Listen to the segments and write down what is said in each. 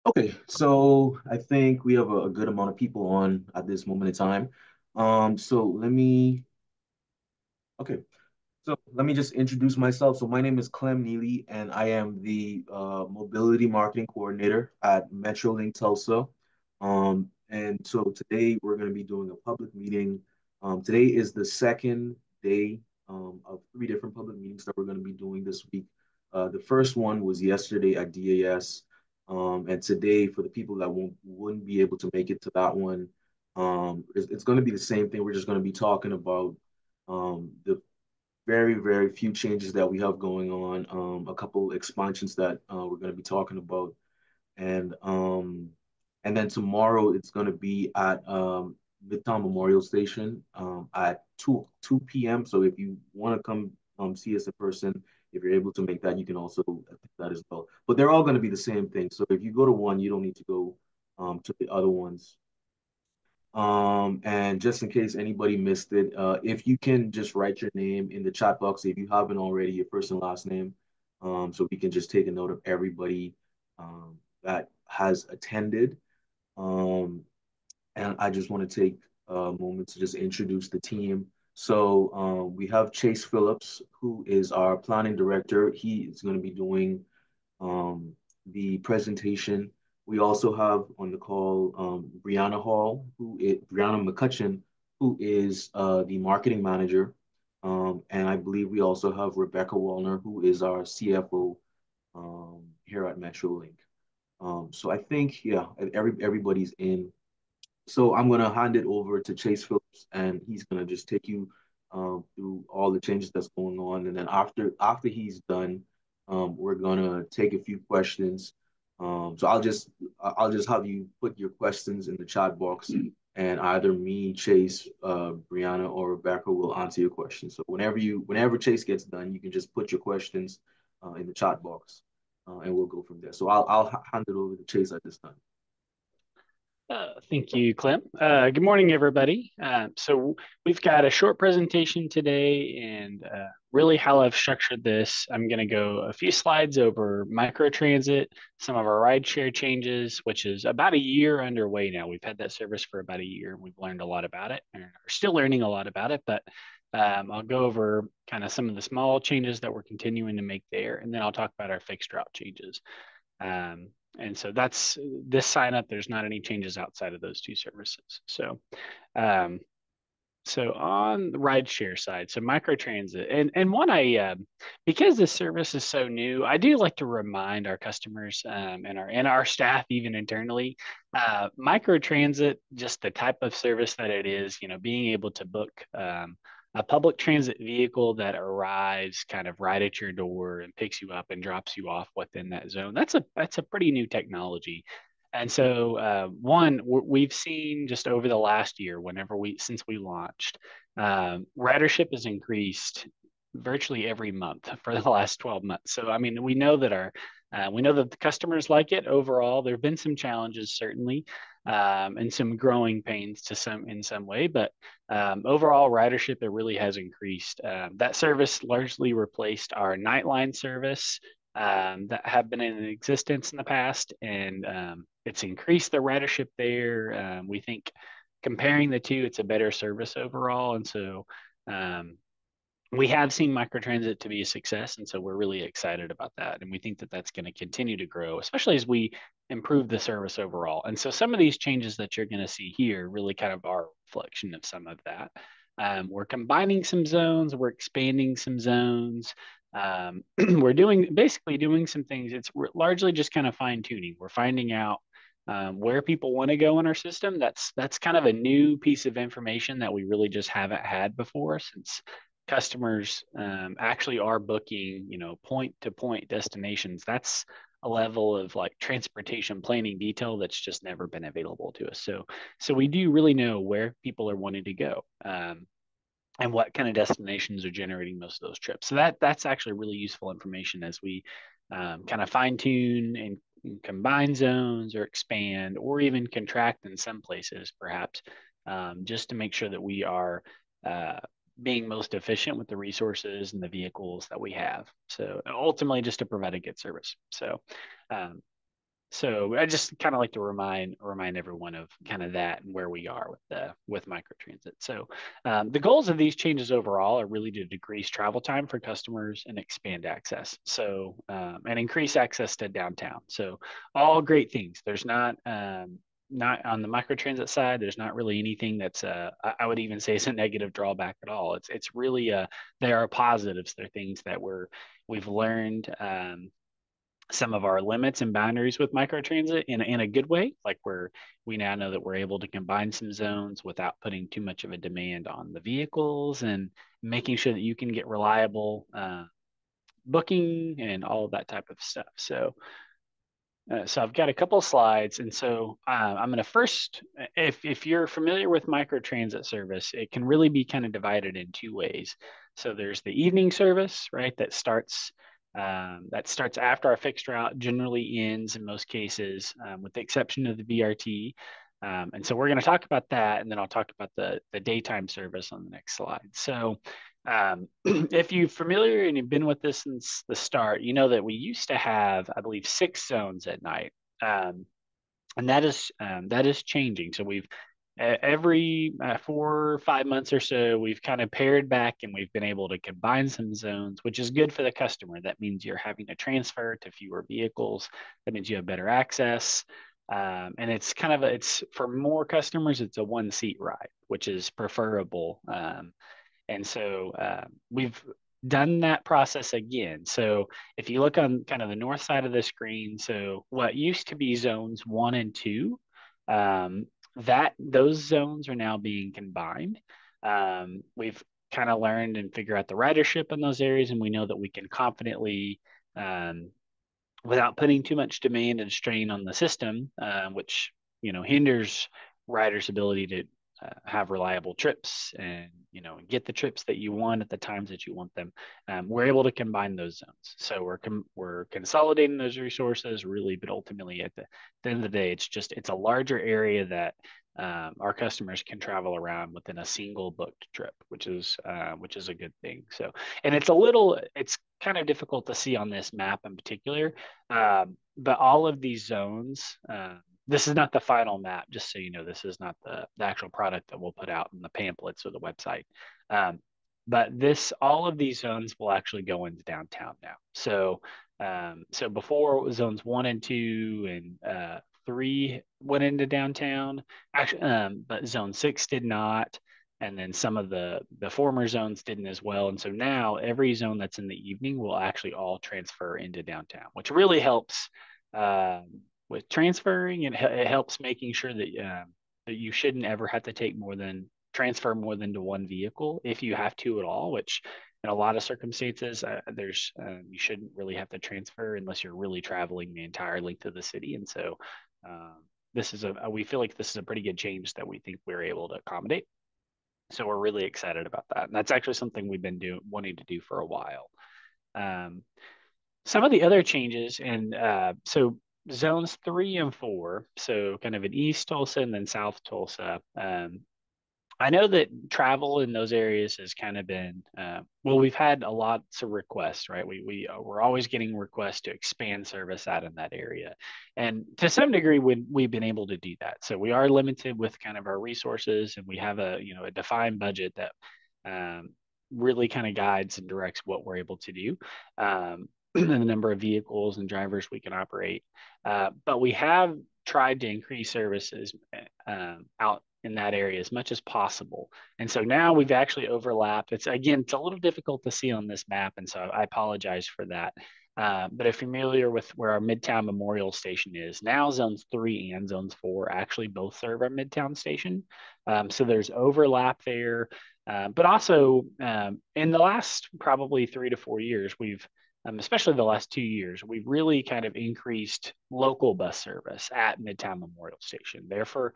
Okay, so I think we have a good amount of people on at this moment in time. So let me, okay, so let me just introduce myself. So my name is Clem Neely, and I am the mobility marketing coordinator at MetroLink Tulsa. And so today we're going to be doing a public meeting. Today is the second day of three different public meetings that we're going to be doing this week. The first one was yesterday at DAS, and today for the people that wouldn't be able to make it to that one, it's going to be the same thing. We're just going to be talking about the very few changes that we have going on, a couple expansions that we're going to be talking about, and um, and then tomorrow it's going to be at Midtown Memorial Station at 2 p.m. So if you want to come see us in person, if you're able to make that, you can also attend that as well. But they're all going to be the same thing. So if you go to one, you don't need to go to the other ones. And just in case anybody missed it, if you can just write your name in the chat box if you haven't already, your first and last name, so we can just take a note of everybody that has attended. Um, and I just want to take a moment to just introduce the team. So we have Chase Phillips, who is our planning director. He is going to be doing um, the presentation. We also have on the call Brianna McCutcheon, who is the marketing manager. And I believe we also have Rebecca Wallner, who is our CFO here at MetroLink. So I think, yeah, everybody's in. So I'm gonna hand it over to Chase Phillips, and he's gonna just take you through all the changes that's going on, and then after he's done, we're gonna take a few questions. So I'll just have you put your questions in the chat box, and either me, Chase, Brianna, or Rebecca will answer your questions. So whenever Chase gets done, you can just put your questions in the chat box, and we'll go from there. So I'll hand it over to Chase at this time. Thank you, Clem. Good morning, everybody. So we've got a short presentation today, and really how I've structured this, I'm going to go a few slides over microtransit, some of our rideshare changes, which is about a year underway now. We've had that service for about a year, and we've learned a lot about it, and are still learning a lot about it. But I'll go over kind of some of the small changes that we're continuing to make there, and then I'll talk about our fixed route changes. And so that's this sign up. There's not any changes outside of those two services. Um, so on the rideshare side, so microtransit, and one because this service is so new, I do like to remind our customers and our staff even internally, microtransit, just the type of service that it is, being able to book a public transit vehicle that arrives kind of right at your door and picks you up and drops you off within that zone. That's a pretty new technology. And so, one, we've seen just over the last year, since we launched, ridership has increased virtually every month for the last 12 months. So, I mean, we know that the customers like it overall. There have been some challenges, certainly, and some growing pains in some way, but overall ridership, it really has increased. That service largely replaced our Nightline service that have been in existence in the past, and it's increased the ridership there. We think comparing the two, it's a better service overall, and so we have seen microtransit to be a success, and so we're really excited about that, and we think that that's going to continue to grow, especially as we improve the service overall. And so some of these changes that you're going to see here really kind of are a reflection of some of that. We're combining some zones, we're expanding some zones. We're basically doing some things. It's largely just kind of fine tuning. We're finding out where people want to go in our system. That's kind of a new piece of information that we really just haven't had before, since customers actually are booking, point to point destinations. That's a level of like transportation planning detail that's just never been available to us. So we do really know where people are wanting to go. And what kind of destinations are generating most of those trips. So that's actually really useful information as we kind of fine tune and combine zones or expand or even contract in some places, perhaps, just to make sure that we are uh, being most efficient with the resources and the vehicles that we have. So ultimately, just to provide a good service. So um, So I just kind of like to remind everyone of kind of that and where we are with microtransit. So the goals of these changes overall are really to decrease travel time for customers and expand access. So and increase access to downtown. So all great things. There's not on the microtransit side. There's not really anything that's I would even say is a negative drawback at all. It's really there are positives. There are things that we've learned. Some of our limits and boundaries with microtransit in a good way. Like we now know that we're able to combine some zones without putting too much of a demand on the vehicles and making sure that you can get reliable booking and all of that type of stuff. So I've got a couple of slides, and so I'm going to first, if you're familiar with microtransit service, it can really be kind of divided in two ways. So there's the evening service, right, that starts after our fixed route, generally ends in most cases, with the exception of the BRT. And so we're going to talk about that, and then I'll talk about the daytime service on the next slide. So if you're familiar and you've been with this since the start, you know that we used to have, I believe, 6 zones at night, um, and that is changing. So we've every 4 or 5 months or so, we've kind of pared back and we've been able to combine some zones, which is good for the customer. That means you're having to transfer to fewer vehicles. That means you have better access. And it's for more customers, it's a 1 seat ride, which is preferable. And so we've done that process again. So if you look on kind of the north side of the screen, so what used to be zones 1 and 2, um, that those zones are now being combined. We've kind of learned and figure out the ridership in those areas, and we know that we can confidently, without putting too much demand and strain on the system, which hinders riders' ability to have reliable trips and get the trips that you want at the times that you want them. We're able to combine those zones, so we're consolidating those resources really, but ultimately at the end of the day, it's a larger area that our customers can travel around within a single booked trip, which is a good thing. So, and it's kind of difficult to see on this map in particular, but all of these zones. This is not the final map, just so you know. This is not the actual product that we'll put out in the pamphlets or the website. Um, but all of these zones will actually go into downtown now. So before zones 1 and 2 and 3 went into downtown, actually, but zone 6 did not, and then some of the former zones didn't as well. And so now every zone that's in the evening will actually all transfer into downtown, which really helps. With transferring, it helps making sure that you shouldn't ever have to transfer more than to one vehicle if you have to at all, which in a lot of circumstances, there's you shouldn't really have to transfer unless you're really traveling the entire length of the city. And so we feel like this is a pretty good change that we think we're able to accommodate. So we're really excited about that. And that's actually something we've been wanting to do for a while. Um, some of the other changes, and so zones 3 and 4, so kind of in East Tulsa and then South Tulsa. I know that travel in those areas has kind of been well. We've had a lots of requests, right? We're always getting requests to expand service out in that area, and to some degree, we've been able to do that. So we are limited with kind of our resources, and we have a defined budget that um, really kind of guides and directs what we're able to do. And the number of vehicles and drivers we can operate. But we have tried to increase services out in that area as much as possible. And so now we've actually overlapped. It's a little difficult to see on this map, and so I apologize for that. But if you're familiar with where our Midtown Memorial Station is, now zones 3 and zones 4 actually both serve our Midtown station. So there's overlap there. But also in the last probably 3 to 4 years, especially the last 2 years, we've really kind of increased local bus service at Midtown Memorial Station. There for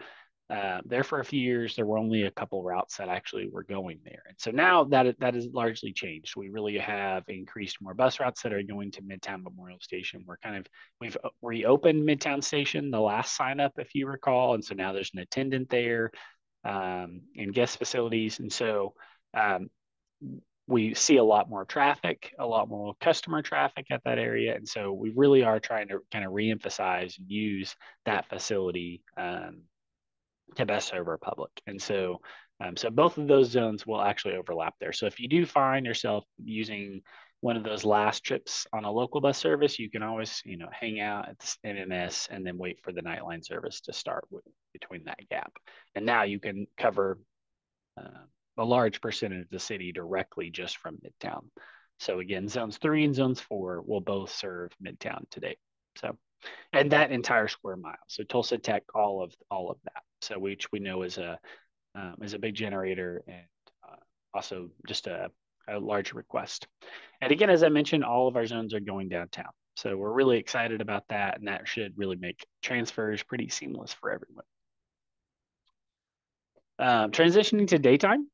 a few years, there were only a couple routes that actually were going there. And so now that has largely changed. We really have increased more bus routes that are going to Midtown Memorial Station. We've reopened Midtown Station, the last sign up, if you recall. And so now there's an attendant there and guest facilities. And so um, we see a lot more traffic, a lot more customer traffic at that area. And so we really are trying to kind of reemphasize and use that facility to best serve our public. And so, so both of those zones will actually overlap there. So if you do find yourself using one of those last trips on a local bus service, you can always, hang out at the NMS and then wait for the Nightline service to start between that gap. And now you can cover a large percentage of the city directly just from Midtown. So again, zones 3 and zones 4 will both serve Midtown today. So, and that entire square mile. So Tulsa Tech, all of that. So which we know is a big generator and also just a large request. And again, as I mentioned, all of our zones are going downtown. So we're really excited about that, and that should really make transfers pretty seamless for everyone. Transitioning to daytime.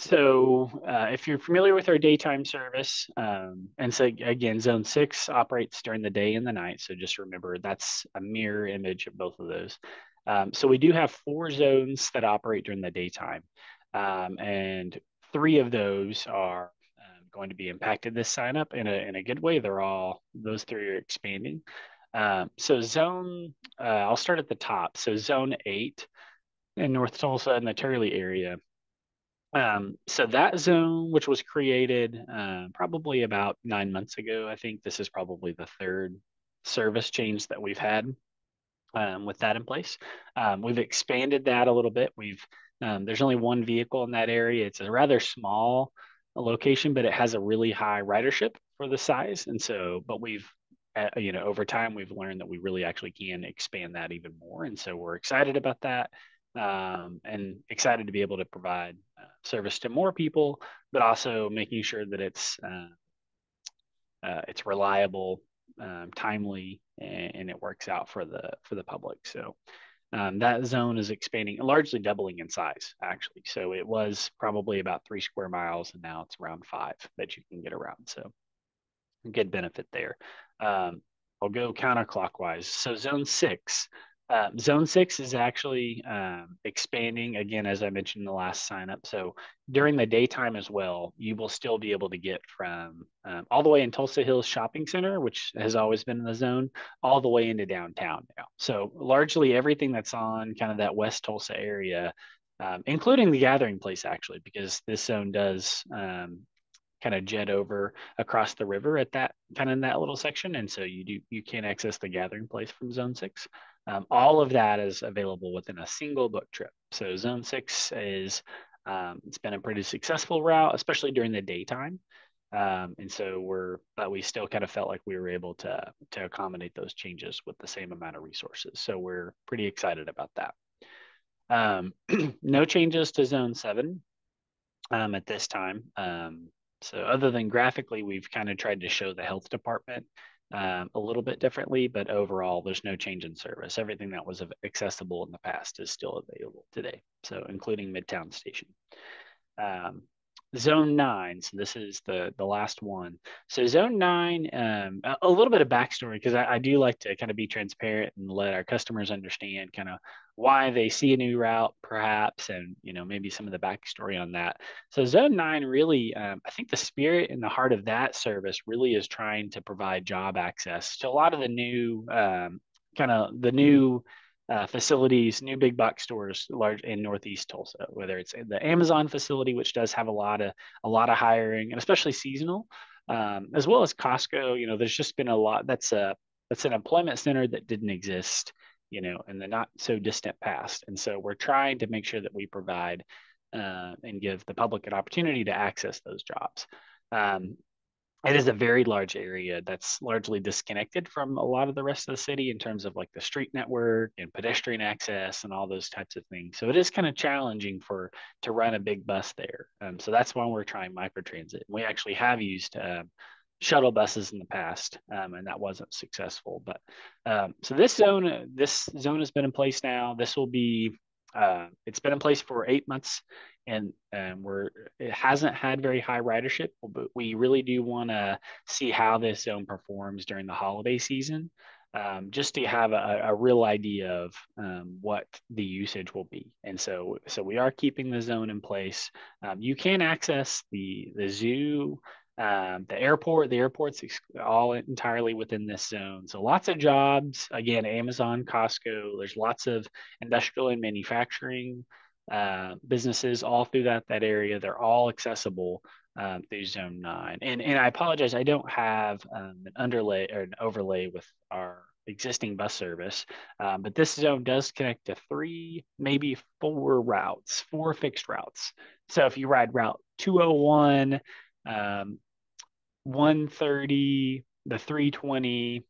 If you're familiar with our daytime service, and so again, Zone 6 operates during the day and the night. So just remember that's a mirror image of both of those. So we do have 4 zones that operate during the daytime, and 3 of those are going to be impacted this sign up in a good way. Those 3 are expanding. I'll start at the top. So Zone 8 in North Tulsa and the Turley area. So that zone, which was created probably about 9 months ago, I think this is probably the 3rd service change that we've had with that in place. We've expanded that a little bit. There's only 1 vehicle in that area. It's a rather small location, but it has a really high ridership for the size. And so, but over time, we've learned that we really actually can expand that even more. And so we're excited about that. And excited to be able to provide service to more people, but also making sure that it's reliable, timely, and it works out for the public. So that zone is expanding, largely doubling in size, actually. So it was probably about 3 square miles, and now it's around 5 that you can get around. So good benefit there. I'll go counterclockwise. So Zone 6. Zone 6 is actually expanding, again, as I mentioned in the last sign up. So during the daytime as well, you will still be able to get from all the way in Tulsa Hills Shopping Center, which has always been in the zone, all the way into downtown now. So largely everything that's on kind of that West Tulsa area, including the Gathering Place, actually, because this zone does kind of jet over across the river at that kind of in that little section, and so you can access the Gathering Place from Zone 6. All of that is available within a single book trip. So Zone 6 is it's been a pretty successful route, especially during the daytime. And so but we still kind of felt like we were able to accommodate those changes with the same amount of resources. So we're pretty excited about that. No changes to Zone 7 at this time. So other than graphically, we've kind of tried to show the health department a little bit differently, but overall, there's no change in service. Everything that was accessible in the past is still available today, so including Midtown Station. Zone 9, so this is the last one. So Zone 9, a little bit of backstory, because I do like to kind of be transparent and let our customers understand kind of why they see a new route, perhaps, and maybe some of the backstory on that. So Zone 9 really, I think the spirit and the heart of that service really is trying to provide job access to a lot of the new facilities, new big box stores, large in Northeast Tulsa, whether it's the Amazon facility, which does have a lot of hiring, and especially seasonal, as well as Costco. There's just been a lot. That's an employment center that didn't exist, in the not so distant past. And so we're trying to make sure that we provide and give the public an opportunity to access those jobs. It is a very large area that's largely disconnected from a lot of the rest of the city in terms of like the street network and pedestrian access and all those types of things. So it is kind of challenging to run a big bus there. So that's why we're trying microtransit. We actually have used shuttle buses in the past, and that wasn't successful. But so this zone has been in place now. It's been in place for 8 months, and it hasn't had very high ridership, but we really do want to see how this zone performs during the holiday season. just to have a real idea of what the usage will be. And so we are keeping the zone in place. You can access the zoo, the airport. The airport's all entirely within this zone. So lots of jobs. Again, Amazon, Costco. There's lots of industrial and manufacturing businesses all through that area. They're all accessible through Zone 9. And I apologize, I don't have an underlay or an overlay with our existing bus service, but this zone does connect to three, maybe four routes, four fixed routes. So if you ride Route 201, 130, the 320,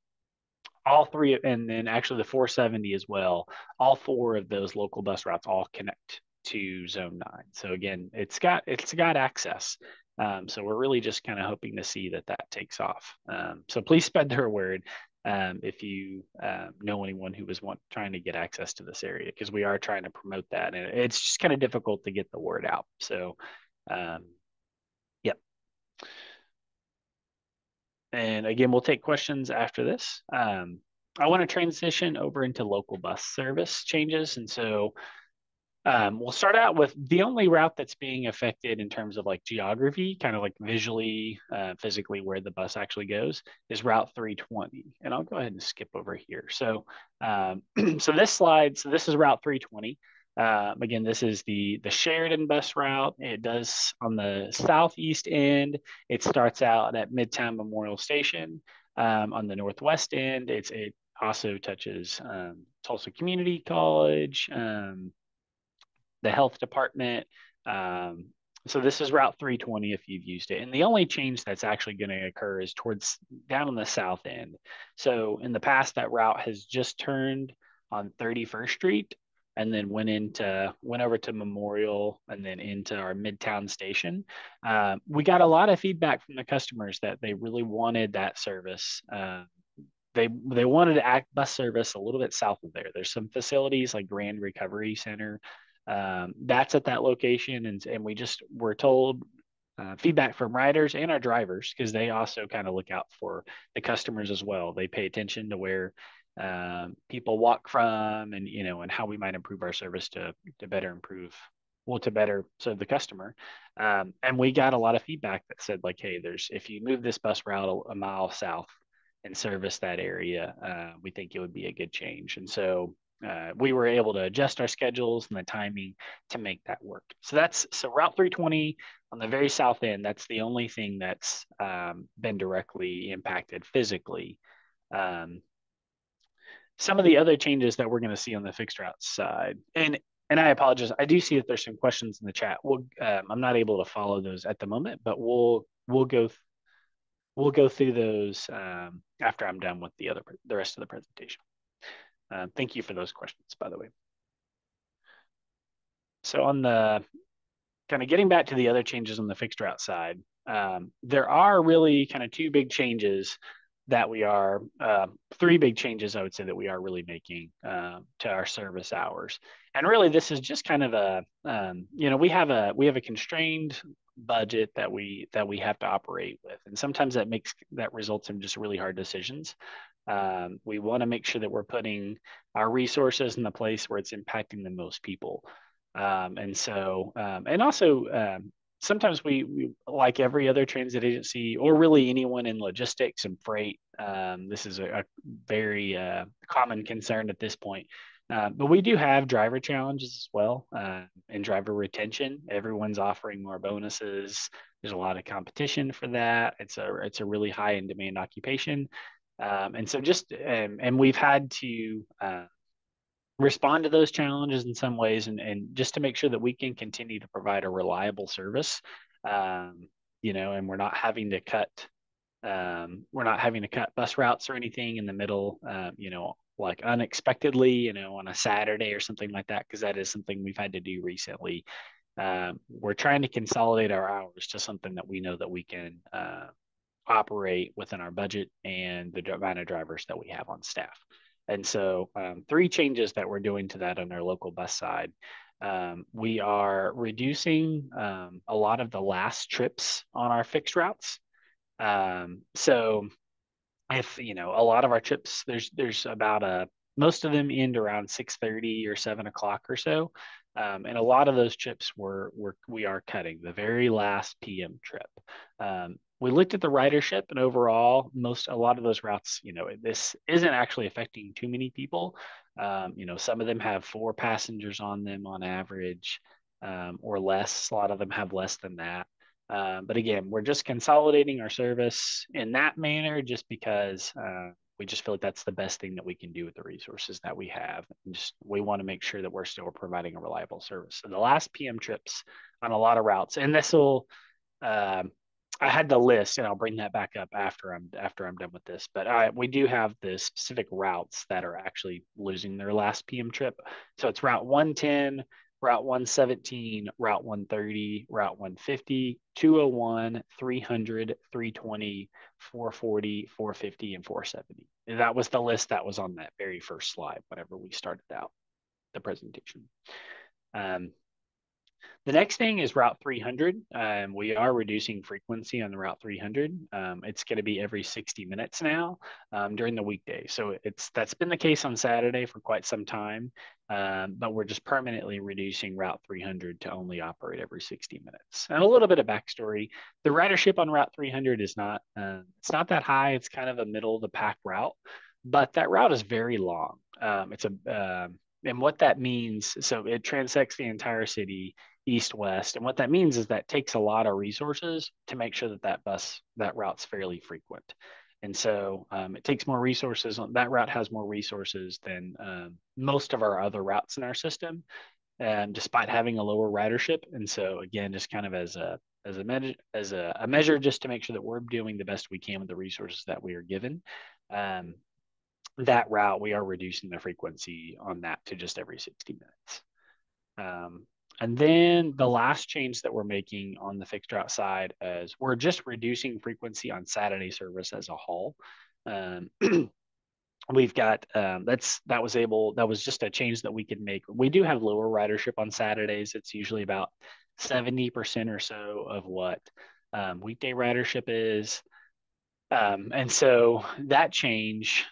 all three, and then actually the 470 as well, all four of those local bus routes all connect to Zone 9. So again, it's got access. So we're really just kind of hoping to see that takes off. So please spread their word if you know anyone who was trying to get access to this area, because we are trying to promote that, and it's just kind of difficult to get the word out. So, um, yep. And again, we'll take questions after this. I want to transition over into local bus service changes. And so we'll start out with the only route that's being affected in terms of like geography, kind of like visually, physically where the bus actually goes, is Route 320. And I'll go ahead and skip over here. So, so this is Route 320. Again, this is the Sheridan bus route. It does on the southeast end. It starts out at Midtown Memorial Station. On the northwest end, it also touches Tulsa Community College, the health department. Um, so this is Route 320 if you've used it. And the only change that's actually going to occur is towards down on the south end. So in the past, that route has just turned on 31st Street and then went over to Memorial and then into our Midtown station. We got a lot of feedback from the customers that they really wanted that service. They wanted to act bus service a little bit south of there. There's some facilities like Grand Recovery Center that's at that location, and we just were told feedback from riders and our drivers, because they also kind of look out for the customers as well. They pay attention to where people walk from, and and how we might improve our service to better improve, well, to better serve the customer. And we got a lot of feedback that said like, hey, there's if you move this bus route a mile south and service that area, we think it would be a good change. And so we were able to adjust our schedules and the timing to make that work. So Route 320 on the very south end. That's the only thing that's been directly impacted physically. Um, some of the other changes that we're going to see on the fixed route side, and I apologize, I do see that there's some questions in the chat. I'm not able to follow those at the moment, but we'll go through those after I'm done with the rest of the presentation. Thank you for those questions, by the way. So on the kind of getting back to the other changes on the fixed route side, there are really kind of three big changes, I would say, that we are really making to our service hours. And really, this is just kind of we have a constrained budget that we have to operate with, and sometimes that results in just really hard decisions. We want to make sure that we're putting our resources in the place where it's impacting the most people. And also, sometimes we, like every other transit agency or really anyone in logistics and freight, this is a very common concern at this point. But we do have driver challenges as well, and driver retention. Everyone's offering more bonuses. There's a lot of competition for that. It's a really high in demand occupation. And we've had to respond to those challenges in some ways, and just to make sure that we can continue to provide a reliable service, and we're not having to cut bus routes or anything in the middle, like unexpectedly, on a Saturday or something like that, because that is something we've had to do recently. We're trying to consolidate our hours to something that we know that we can operate within our budget and the amount of drivers that we have on staff. And so three changes that we're doing to that on our local bus side. We are reducing a lot of the last trips on our fixed routes. So if a lot of our trips, there's about most of them end around 6:30 or 7 o'clock or so. And a lot of those trips we are cutting the very last PM trip. We looked at the ridership, and overall, a lot of those routes, this isn't actually affecting too many people. Some of them have four passengers on them on average, or less. A lot of them have less than that. But again, we're just consolidating our service in that manner just because we just feel like that's the best thing that we can do with the resources that we have. And just we want to make sure that we're still providing a reliable service. So the last PM trips on a lot of routes, and this will, um, I had the list, and I'll bring that back up after I'm done with this. But we do have the specific routes that are actually losing their last PM trip. So it's Route 110, Route 117, Route 130, Route 150, 201, 300, 320, 440, 450, and 470. And that was the list that was on that very first slide whenever we started out the presentation. Um, the next thing is Route 300. We are reducing frequency on the Route 300. It's going to be every 60 minutes now during the weekday. So that's been the case on Saturday for quite some time, but we're just permanently reducing Route 300 to only operate every 60 minutes. And a little bit of backstory: the ridership on Route 300 is not it's not that high. It's kind of a middle of the pack route, but that route is very long. And what that means, so it transects the entire city east west, and what that means is that takes a lot of resources to make sure that route's fairly frequent. And so it takes more resources. That route has more resources than most of our other routes in our system, despite having a lower ridership. And so again, just kind of as a measure, just to make sure that we're doing the best we can with the resources that we are given. Um, that route, we are reducing the frequency on that to just every 60 minutes. And then the last change that we're making on the fixed route side is we're just reducing frequency on Saturday service as a whole. Um, we've got that was just a change that we could make. We do have lower ridership on Saturdays. It's usually about 70% or so of what weekday ridership is. And so that change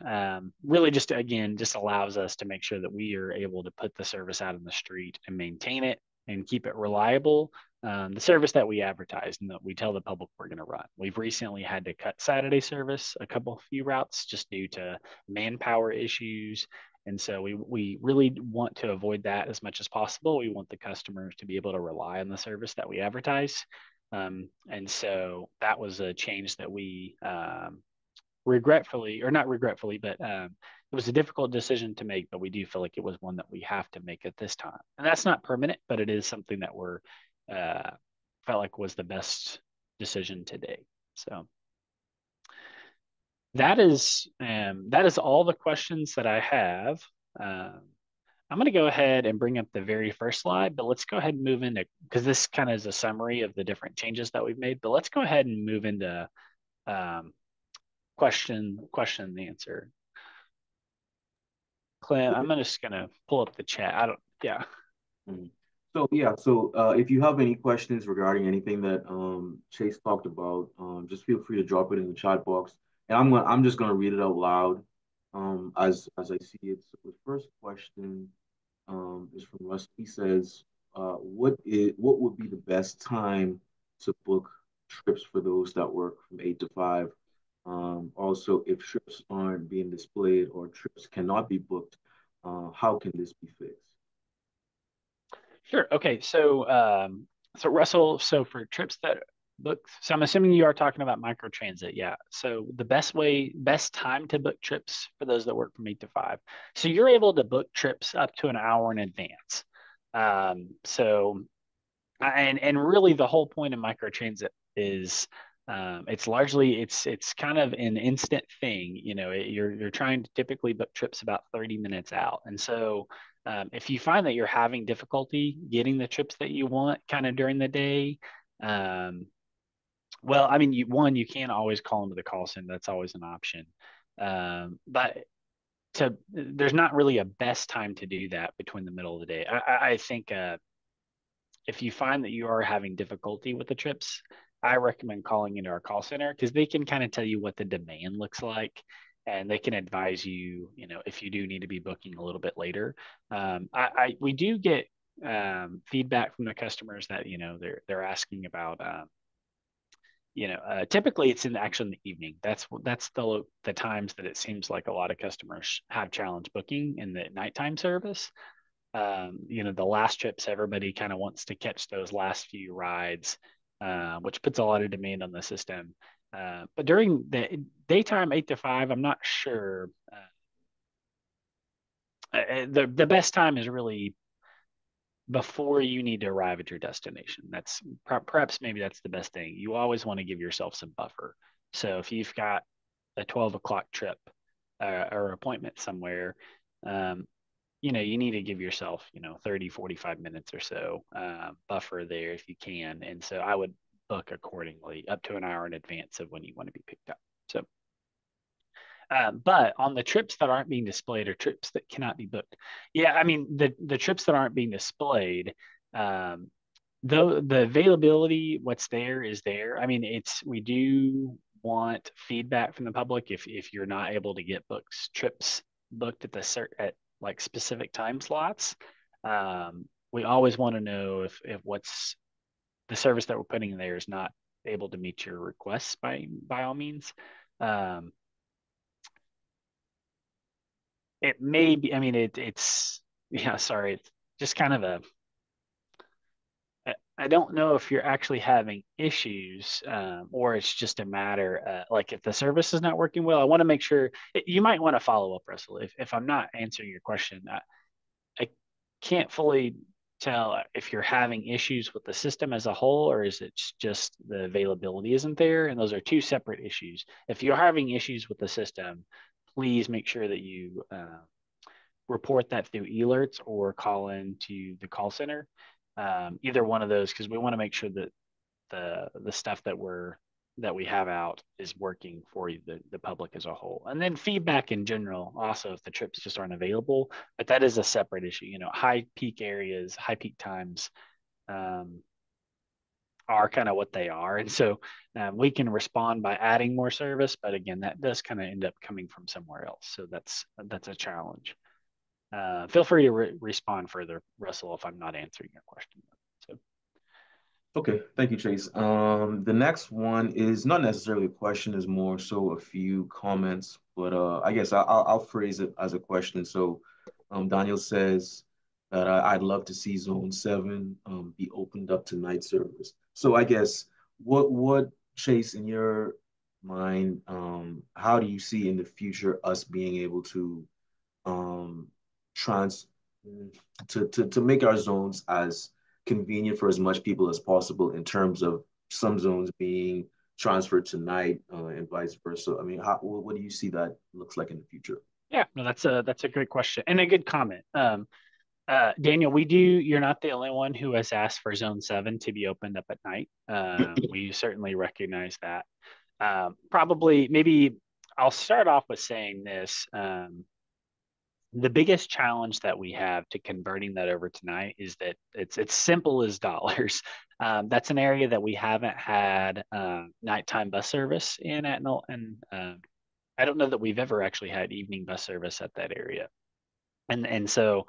really just, again, just allows us to make sure that we are able to put the service out in the street and maintain it and keep it reliable. The service that we advertise and that we tell the public we're going to run. We've recently had to cut Saturday service, a few routes, just due to manpower issues. And so we really want to avoid that as much as possible. We want the customers to be able to rely on the service that we advertise. And so that was a change that we regretfully, or not regretfully, but it was a difficult decision to make, but we do feel like it was one that we have to make at this time. And that's not permanent, but it is something that we're felt like was the best decision today. So that is all the questions that I have. I'm going to go ahead and bring up the very first slide, but let's go ahead and move into, because this kind of is a summary of the different changes that we've made, but let's go ahead and move into question and answer. Clint, just going to pull up the chat. Yeah. So yeah, if you have any questions regarding anything that Chase talked about, just feel free to drop it in the chat box, and I'm just gonna read it out loud as I see it. So the first question is from Russ. He says, what would be the best time to book trips for those that work from 8 to 5? Also, if trips aren't being displayed or trips cannot be booked, how can this be fixed? Sure. Okay. So Russell, so for trips that book, so I'm assuming you are talking about microtransit. Yeah. So the best time to book trips for those that work from 8 to 5. So you're able to book trips up to an hour in advance. So and really the whole point of microtransit is it's kind of an instant thing. You're trying to typically book trips about 30 minutes out. And so if you find that you're having difficulty getting the trips that you want kind of during the day, well, I mean, you can always call into the call center. That's always an option. But there's not really a best time to do that between the middle of the day. I think if you find that you are having difficulty with the trips, I recommend calling into our call center because they can kind of tell you what the demand looks like, and they can advise you, if you do need to be booking a little bit later. We do get feedback from the customers that they're asking about. Typically it's actually in the evening. That's the times that it seems like a lot of customers have challenge booking in the nighttime service. The last trips, everybody kind of wants to catch those last few rides, which puts a lot of demand on the system. But during the daytime, 8 to 5, I'm not sure. The best time is really before you need to arrive at your destination. That's perhaps maybe that's the best thing. You always want to give yourself some buffer. So if you've got a 12 o'clock trip or appointment somewhere, um, you need to give yourself, 30, 45 minutes or so buffer there if you can. And so I would book accordingly up to an hour in advance of when you want to be picked up. So, but on the trips that aren't being displayed or trips that cannot be booked, yeah, I mean the trips that aren't being displayed, though the availability, what's there is there. I mean, we do want feedback from the public if you're not able to get trips booked at like specific time slots. We always want to know if what's the service that we're putting in there is not able to meet your requests by all means. Um, it may be, I mean, it's, yeah, sorry, it's just kind of I don't know if you're actually having issues, or it's just a matter like if the service is not working well. I want to make sure you might want to follow up, Russell. If I'm not answering your question, I can't fully tell if you're having issues with the system as a whole or is it just the availability isn't there. And those are two separate issues. If you're having issues with the system, please make sure that you report that through alerts or call in to the call center. Either one of those, because we want to make sure that the stuff that we have out is working for you, the public as a whole. And then feedback in general, also if the trips just aren't available, but that is a separate issue. High peak areas, high peak times um, are kind of what they are. And so we can respond by adding more service, but again, that does kind of end up coming from somewhere else. So that's a challenge. Feel free to respond further, Russell, if I'm not answering your question. So. Okay, thank you, Chase. The next one is not necessarily a question, is more so a few comments, but I guess I'll phrase it as a question. So, Daniel says that I'd love to see Zone 7 be opened up to night service. So I guess what Chase, in your mind, how do you see in the future us being able to um trans to make our zones as convenient for as much people as possible in terms of some zones being transferred tonight and vice versa. I mean, what do you see that looks like in the future? Yeah, no, that's a great question and a good comment. Daniel, you're not the only one who has asked for Zone 7 to be opened up at night. We certainly recognize that. Probably, maybe I'll start off with saying this. The biggest challenge that we have to converting that over tonight is that it's simple as dollars. That's an area that we haven't had nighttime bus service in at Null, and I don't know that we've ever actually had evening bus service at that area. And so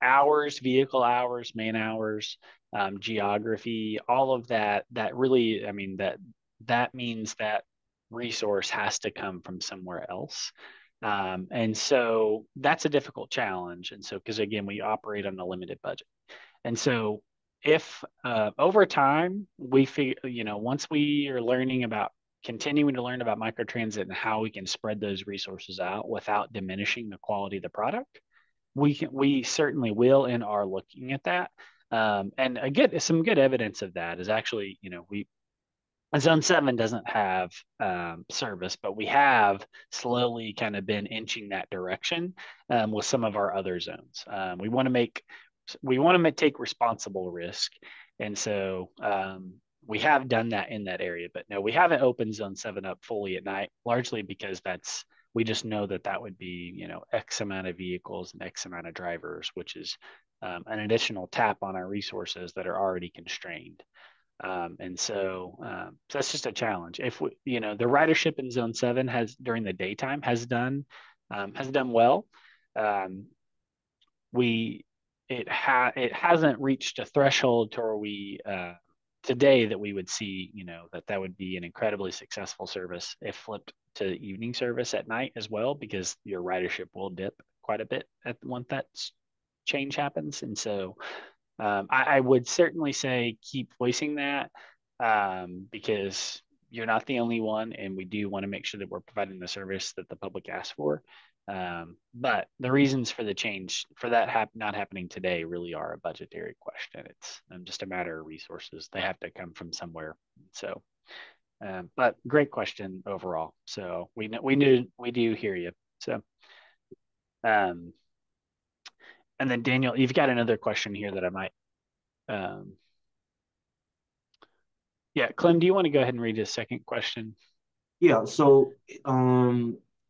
hours, vehicle hours, man hours, geography, all of that really, I mean, that means that resource has to come from somewhere else. And so that's a difficult challenge. And so, because again, we operate on a limited budget. And so if over time we figure, once we are continuing to learn about microtransit and how we can spread those resources out without diminishing the quality of the product, we certainly will and are looking at that. And again, some good evidence of that is actually, we Zone 7 doesn't have service, but we have slowly kind of been inching that direction with some of our other zones. We want to take responsible risk, and so we have done that in that area. But no, we haven't opened Zone 7 up fully at night, largely because we just know that would be X amount of vehicles and X amount of drivers, which is an additional tap on our resources that are already constrained. So that's just a challenge. If we, the ridership in Zone 7 has during the daytime has done well. Um, we it hasn't reached a threshold to where we today that we would see, that would be an incredibly successful service if flipped to evening service at night as well, because your ridership will dip quite a bit at once that change happens. And so I would certainly say keep voicing that, because you're not the only one, and we do want to make sure that we're providing the service that the public asks for. But the reasons for the change for that not happening today really are a budgetary question. It's just a matter of resources. They have to come from somewhere. So, but great question overall. So we do hear you. So, um, and then Daniel, you've got another question here that I might um, yeah, Clem, do you want to go ahead and read his second question? Yeah, so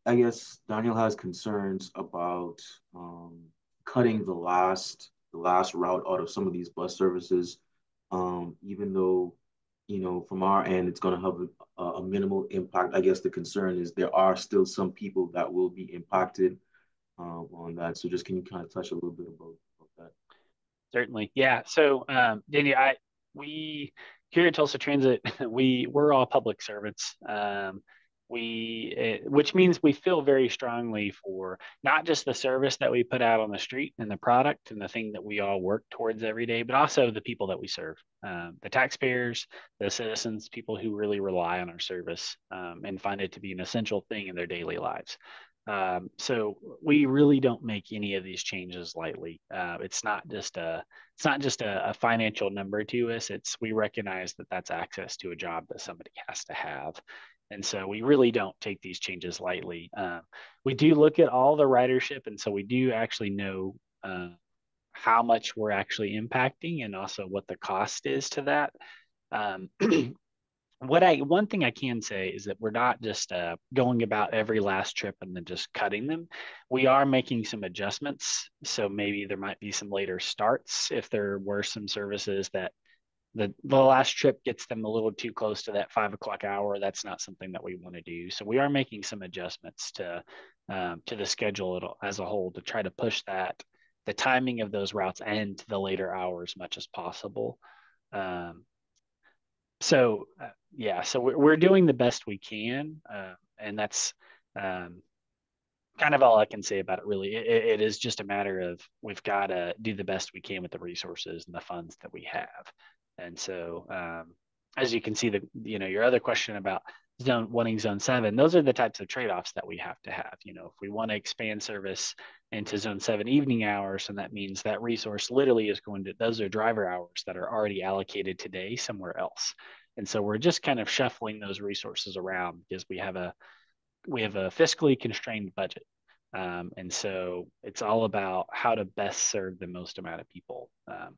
I guess Daniel has concerns about cutting the last route out of some of these bus services, even though, from our end, it's going to have a minimal impact. I guess the concern is there are still some people that will be impacted on that. So just can you kind of touch a little bit about that? Certainly. Yeah. So, Daniel, we here at Tulsa Transit, we're all public servants. Which means we feel very strongly for not just the service that we put out on the street and the product and the thing that we all work towards every day, but also the people that we serve, the taxpayers, the citizens, people who really rely on our service, and find it to be an essential thing in their daily lives. So we really don't make any of these changes lightly. It's not just a financial number to us. It's we recognize that that's access to a job that somebody has to have, and so we really don't take these changes lightly. We do look at all the ridership, and so we do actually know how much we're actually impacting, and also what the cost is to that. Um, one thing I can say is that we're not just going about every last trip and then just cutting them. We are making some adjustments. So maybe there might be some later starts if there were some services that the last trip gets them a little too close to that 5 o'clock hour. That's not something that we want to do. So we are making some adjustments to the schedule as a whole to try to push the timing of those routes and to the later hours much as possible. Um, so we're doing the best we can, and that's um, kind of all I can say about it. Really, it is just a matter of we've got to do the best we can with the resources and the funds that we have. And so, as you can see, your other question about zone 7, those are the types of trade-offs that we have to have. If we want to expand service into zone 7 evening hours, and that means that resource literally is going to those are driver hours that are already allocated today somewhere else. And so we're just kind of shuffling those resources around because we have a fiscally constrained budget. And so it's all about how to best serve the most amount of people,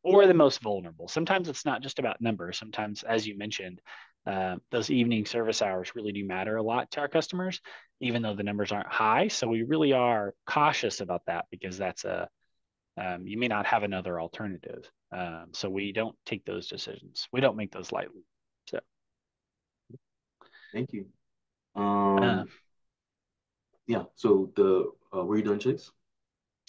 or the most vulnerable. Sometimes it's not just about numbers. Sometimes, as you mentioned, those evening service hours really do matter a lot to our customers, even though the numbers aren't high. So we really are cautious about that because you may not have another alternative. So we don't take those decisions. We don't make those lightly. So, Thank you. uh, Yeah, so were you done, Chase?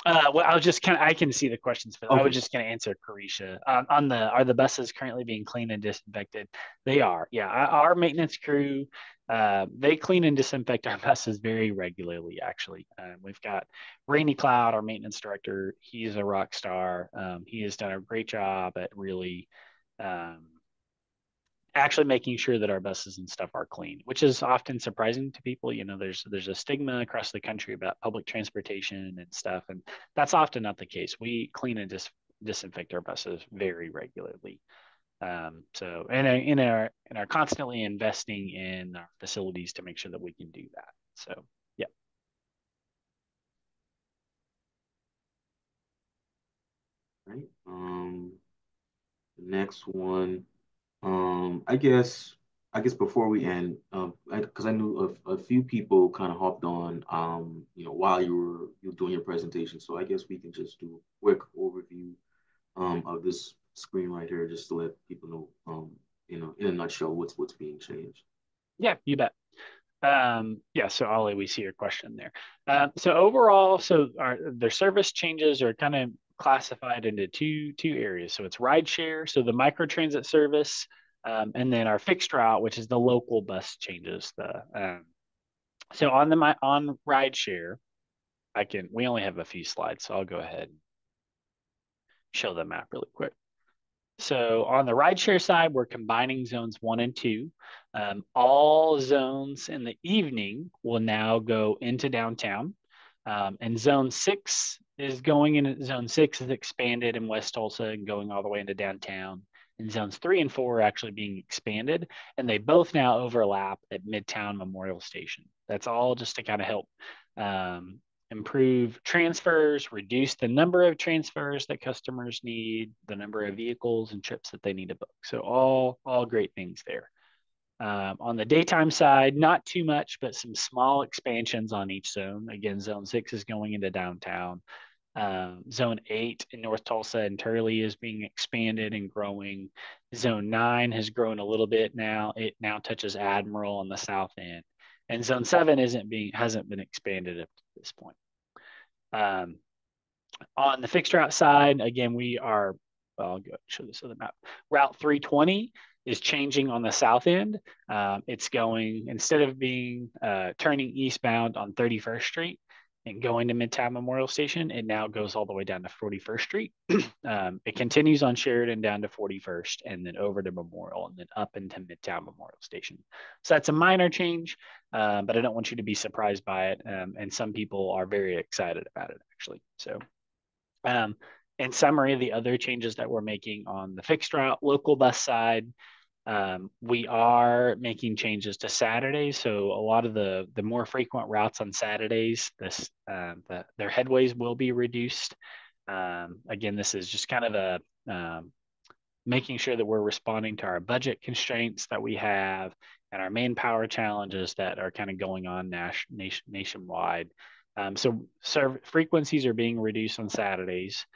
Well, I was just I can see the questions for that. I was Okay. just going to answer Carisha. On are the buses currently being cleaned and disinfected? They are. Yeah. Our maintenance crew, they clean and disinfect our buses very regularly, actually. We've got Rainy Cloud, our maintenance director. He's a rock star. He has done a great job at really, um, actually making sure that our buses and stuff are clean, which is often surprising to people. There's a stigma across the country about public transportation and stuff, and that's often not the case. We clean and disinfect our buses very regularly. So and are constantly investing in our facilities to make sure that we can do that. So yeah. Right. The next one. I guess before we end, because I knew a few people kind of hopped on, while you were doing your presentation. So I guess we can just do a quick overview of this screen right here, just to let people know in a nutshell, what's being changed. Yeah, you bet. Yeah, so Ollie, we see your question there. So overall, their service changes are kind of classified into two areas. So it's rideshare, so the microtransit service, and then our fixed route, which is the local bus changes. So on on rideshare, we only have a few slides, so I'll go ahead and show the map really quick. So on the rideshare side, we're combining zones 1 and 2. All zones in the evening will now go into downtown. And zone 6 is expanded in West Tulsa and going all the way into downtown. And zones 3 and 4 are actually being expanded, and they both now overlap at Midtown Memorial Station. That's all just to kind of help um, improve transfers, reduce the number of transfers that customers need, the number of vehicles and trips that they need to book. So all great things there. On the daytime side, not too much, but some small expansions on each zone. Again, zone 6 is going into downtown. Zone 8 in North Tulsa and Turley is being expanded and growing. Zone 9 has grown a little bit now. It now touches Admiral on the south end. And Zone 7 hasn't been expanded up to this point. On the fixed route side, again, I'll go show this other map. Route 320 is changing on the south end. It's going, instead of turning eastbound on 31st Street and going to Midtown Memorial Station, it now goes all the way down to 41st Street. It continues on Sheridan down to 41st and then over to Memorial and then up into Midtown Memorial Station. So that's a minor change, but I don't want you to be surprised by it. And some people are very excited about it, actually. So in summary, the other changes that we're making on the fixed route local bus side, we are making changes to Saturdays. So a lot of the more frequent routes on Saturdays, their headways will be reduced. Again, this is just kind of making sure that we're responding to our budget constraints that we have and our manpower challenges that are kind of going on nationwide. So frequencies are being reduced on Saturdays.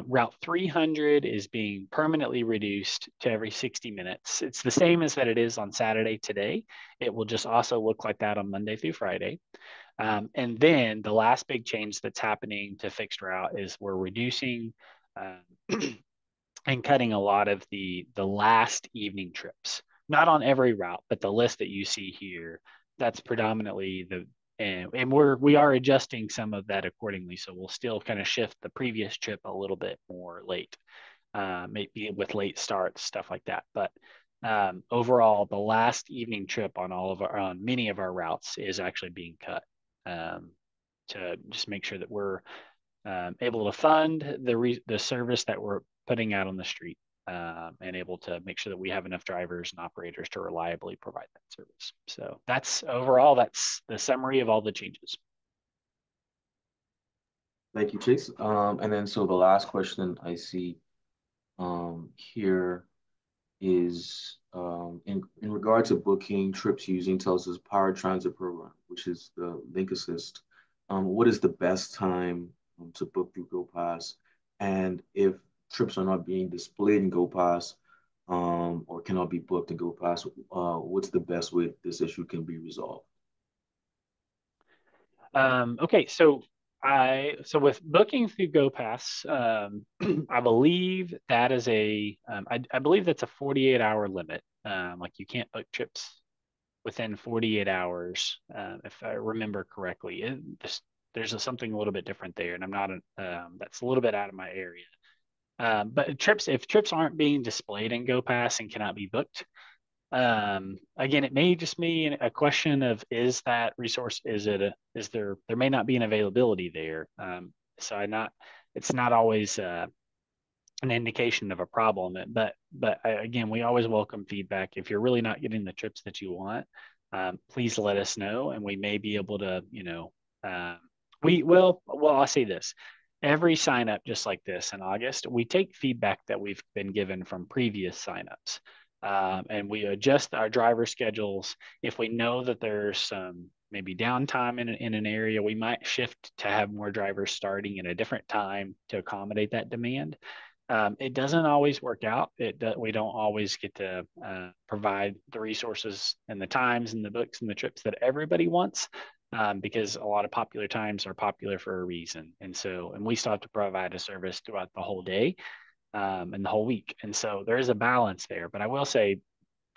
Route 300 is being permanently reduced to every 60 minutes. It's the same as that it is on Saturday today. It will just also look like that on Monday through Friday. And then the last big change that's happening to fixed route is we're reducing and cutting a lot of the last evening trips. Not on every route, but the list that you see here, that's predominantly and we are adjusting some of that accordingly. So we'll still kind of shift the previous trip a little bit more late, maybe with late starts, stuff like that. But overall, the last evening trip on many of our routes is actually being cut to just make sure that we're able to fund the service that we're putting out on the street, and able to make sure that we have enough drivers and operators to reliably provide that service. So that's the summary of all the changes. Thank you, Chase. And then so the last question I see here is in regard to booking trips using Telsa's Power Transit program, which is the Link Assist. What is the best time to book through GoPass? And if trips are not being displayed in GoPass, or cannot be booked in GoPass, what's the best way this issue can be resolved? Okay, so with booking through GoPass, I believe that is I believe that's a 48-hour limit. Like you can't book trips within 48 hours, if I remember correctly. There's something a little bit different there, and I'm not that's a little bit out of my area. But if trips aren't being displayed in GoPass and cannot be booked, again, it may just be a question of, is that resource, there may not be an availability there. So it's not always an indication of a problem, but again, we always welcome feedback. If you're really not getting the trips that you want, please let us know, and we may be able to, I'll say this. Every sign up just like this in August, we take feedback that we've been given from previous signups. And we adjust our driver schedules. If we know that there's some maybe downtime in an area, we might shift to have more drivers starting at a different time to accommodate that demand. It doesn't always work out. We don't always get to provide the resources and the times and the books and the trips that everybody wants, because a lot of popular times are popular for a reason. And we still have to provide a service throughout the whole day, and the whole week. And so there is a balance there. But I will say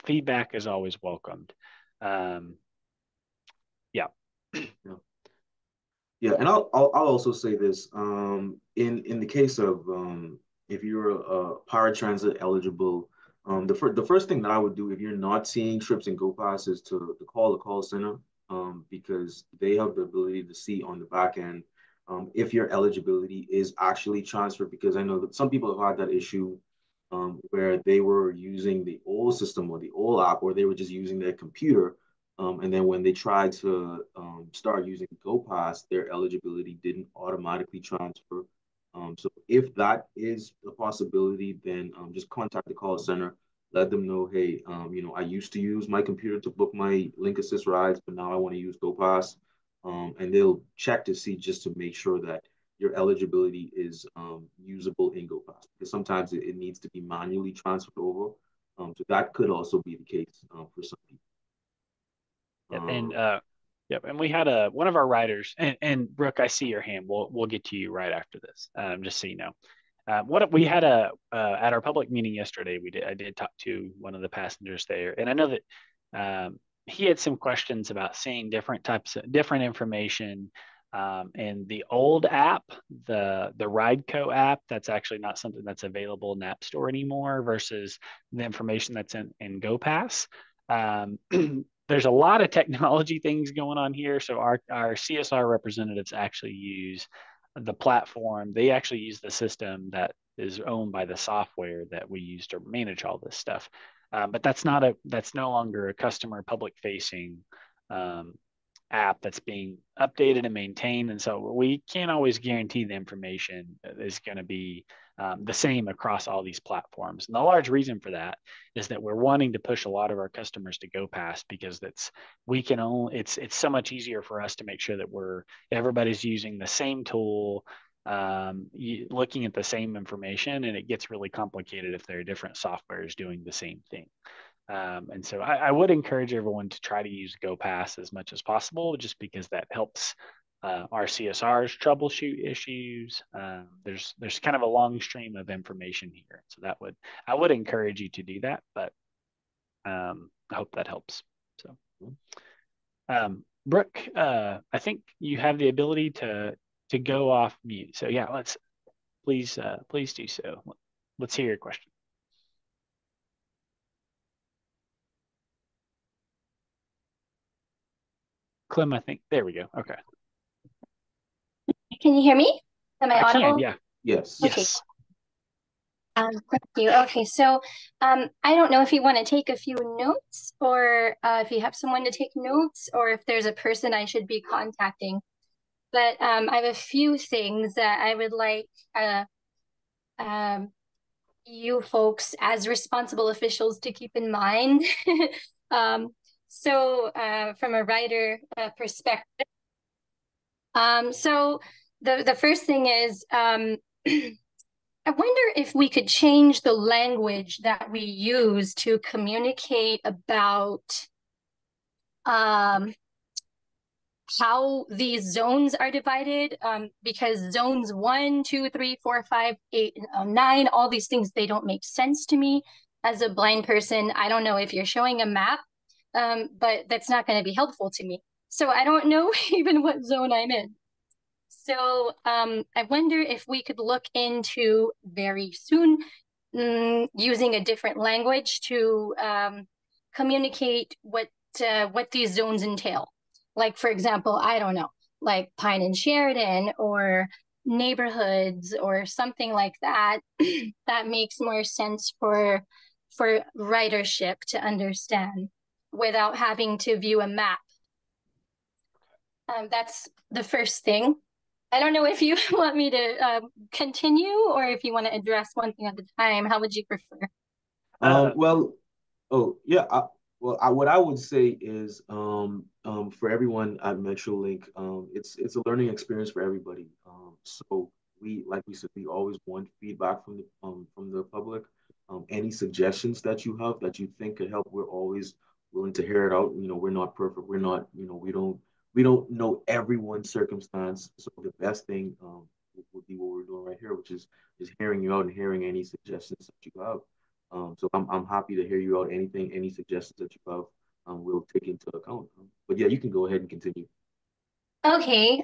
feedback is always welcomed. Um, yeah. Yeah. Yeah, and I'll also say this. In the case of if you're a paratransit eligible, the first thing that I would do if you're not seeing trips and Go Pass is to call the call center, because they have the ability to see on the back end if your eligibility is actually transferred. Because I know that some people have had that issue where they were using the old system or the old app, or they were just using their computer. And then when they tried to start using GoPass, their eligibility didn't automatically transfer. So if that is a possibility, then just contact the call center, let them know, hey, I used to use my computer to book my Link Assist rides, but now I want to use GoPass. And they'll check to see, just to make sure that your eligibility is usable in GoPass, because sometimes it needs to be manually transferred over. So that could also be the case for some people. Yep. And Um, yep. And we had one of our writers, and Brooke, I see your hand. We'll get to you right after this. Just so you know. What we had at our public meeting yesterday, I did talk to one of the passengers there, and I know that he had some questions about seeing different information in the old app, the Rideco app. That's actually not something that's available in the App Store anymore versus the information that's in GoPass. Um, there's a lot of technology things going on here, so our CSR representatives actually use the platform. They actually use the system that is owned by the software that we use to manage all this stuff. But that's no longer a customer public facing um, app that's being updated and maintained. And so we can't always guarantee the information is going to be the same across all these platforms. And the large reason for that is that we're wanting to push a lot of our customers to GoPass, because it's so much easier for us to make sure that everybody's using the same tool, looking at the same information, and it gets really complicated if there are different softwares doing the same thing. And so I would encourage everyone to try to use GoPass as much as possible, just because that helps our CSRs troubleshoot issues. There's kind of a long stream of information here, so I would encourage you to do that. But I hope that helps. So, Brooke, I think you have the ability to go off mute. So yeah, please do so. Let's hear your question. Clem, I think there we go. Okay. Can you hear me? Am I I can, audible? yeah. yes. Okay. Yes. Thank you. Okay, so I don't know if you want to take a few notes, or if you have someone to take notes, or if there's a person I should be contacting. But I have a few things that I would like um, you folks as responsible officials to keep in mind. um, from a writer perspective, so the first thing is I wonder if we could change the language that we use to communicate about um, how these zones are divided, because zones 1, 2, 3, 4, 5, 8, 9, all these things, they don't make sense to me as a blind person. I don't know if you're showing a map, but that's not going to be helpful to me. So I don't know even what zone I'm in. So I wonder if we could look into very soon using a different language to communicate what these zones entail. Like, for example, I don't know, like Pine and Sheridan, or neighborhoods, or something like that. That makes more sense for ridership to understand without having to view a map. That's the first thing. I don't know if you want me to continue, or if you want to address one thing at a time. How would you prefer? Well, oh yeah. What I would say is, for everyone at MetroLink, it's a learning experience for everybody. So like we said, we always want feedback from the public. Any suggestions that you have that you think could help, we're always willing to hear it out. You know, we're not perfect. We're not, you know, we don't know everyone's circumstance. So the best thing would be what we're doing right here, which is just hearing you out and hearing any suggestions that you have. So I'm happy to hear you out. Any suggestions that you have, we'll take into account. But yeah, you can go ahead and continue. Okay.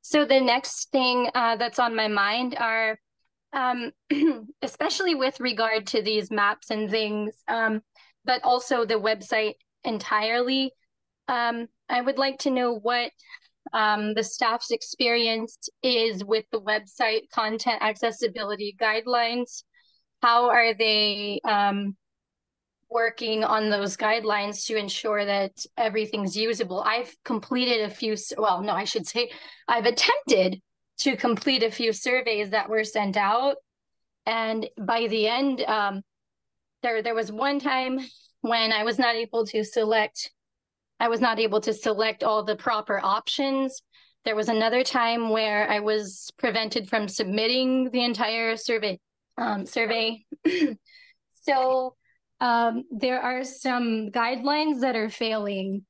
So the next thing that's on my mind are um, especially with regard to these maps and things, but also the website entirely. I would like to know what the staff's experience is with the website content accessibility guidelines. How are they working on those guidelines to ensure that everything's usable? I've completed a few, well, no, I should say I've attempted to complete a few surveys that were sent out. And by the end, there was one time when I was not able to select all the proper options. There was another time where I was prevented from submitting the entire survey. So there are some guidelines that are failing,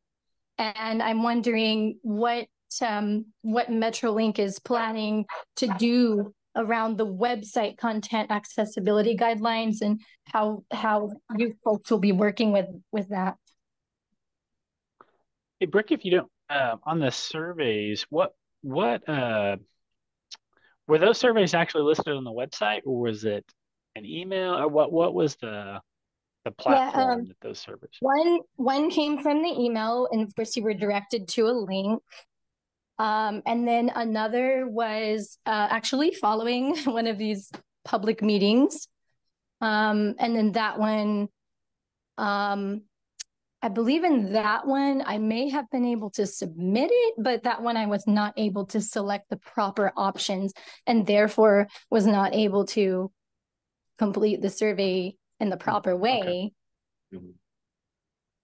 and I'm wondering what Metrolink is planning to do around the website content accessibility guidelines, and how you folks will be working with that. Hey, Brick, if you don't, on the surveys, what were those surveys actually listed on the website, or was it an email, or what was the platform that those surveys? One came from the email, and of course you were directed to a link. And then another was actually following one of these public meetings. And then that one, I believe in that one, I may have been able to submit it, but that one I was not able to select the proper options, and therefore was not able to complete the survey in the proper way. Okay.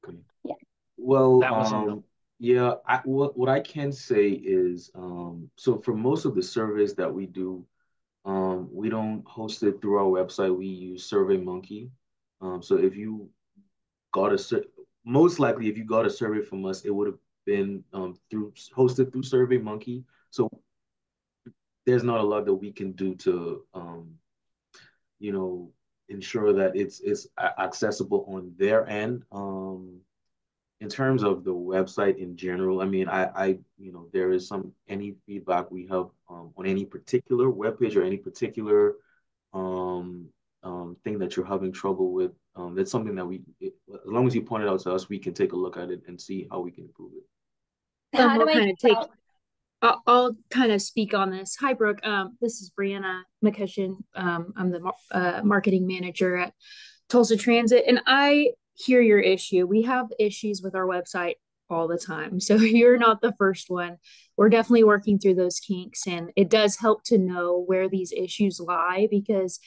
Okay. Yeah. Well, That wasn't yeah, what I can say is, so for most of the surveys that we do, we don't host it through our website. We use SurveyMonkey. So if you got most likely if you got a survey from us, it would have been hosted through SurveyMonkey. So there's not a lot that we can do to you know, ensure that it's accessible on their end. In terms of the website in general, I mean, you know, there is any feedback we have on any particular webpage or any particular thing that you're having trouble with. That's something that as long as you point it out to us, we can take a look at it and see how we can improve it. How do I I'll kind of speak on this. Hi, Brooke. This is Brianna McCutcheon. I'm the marketing manager at Tulsa Transit, and I hear your issue. We have issues with our website all the time, so you're not the first one. We're definitely working through those kinks, and it does help to know where these issues lie, because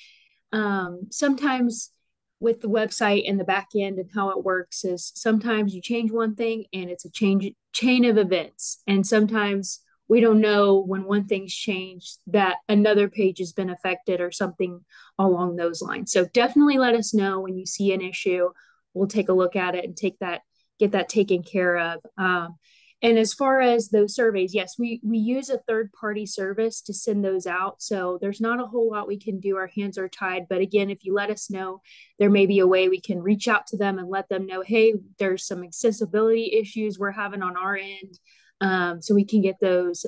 sometimes with the website and the back end and how it works is sometimes you change one thing and it's a chain of events, and sometimes we don't know when one thing's changed that another page has been affected or something along those lines. So definitely let us know when you see an issue. We'll take a look at it and get that taken care of. And as far as those surveys, yes, we use a third-party service to send those out. So there's not a whole lot we can do. Our hands are tied. But again, if you let us know, there may be a way we can reach out to them and let them know, hey, there's some accessibility issues we're having on our end. So we can get those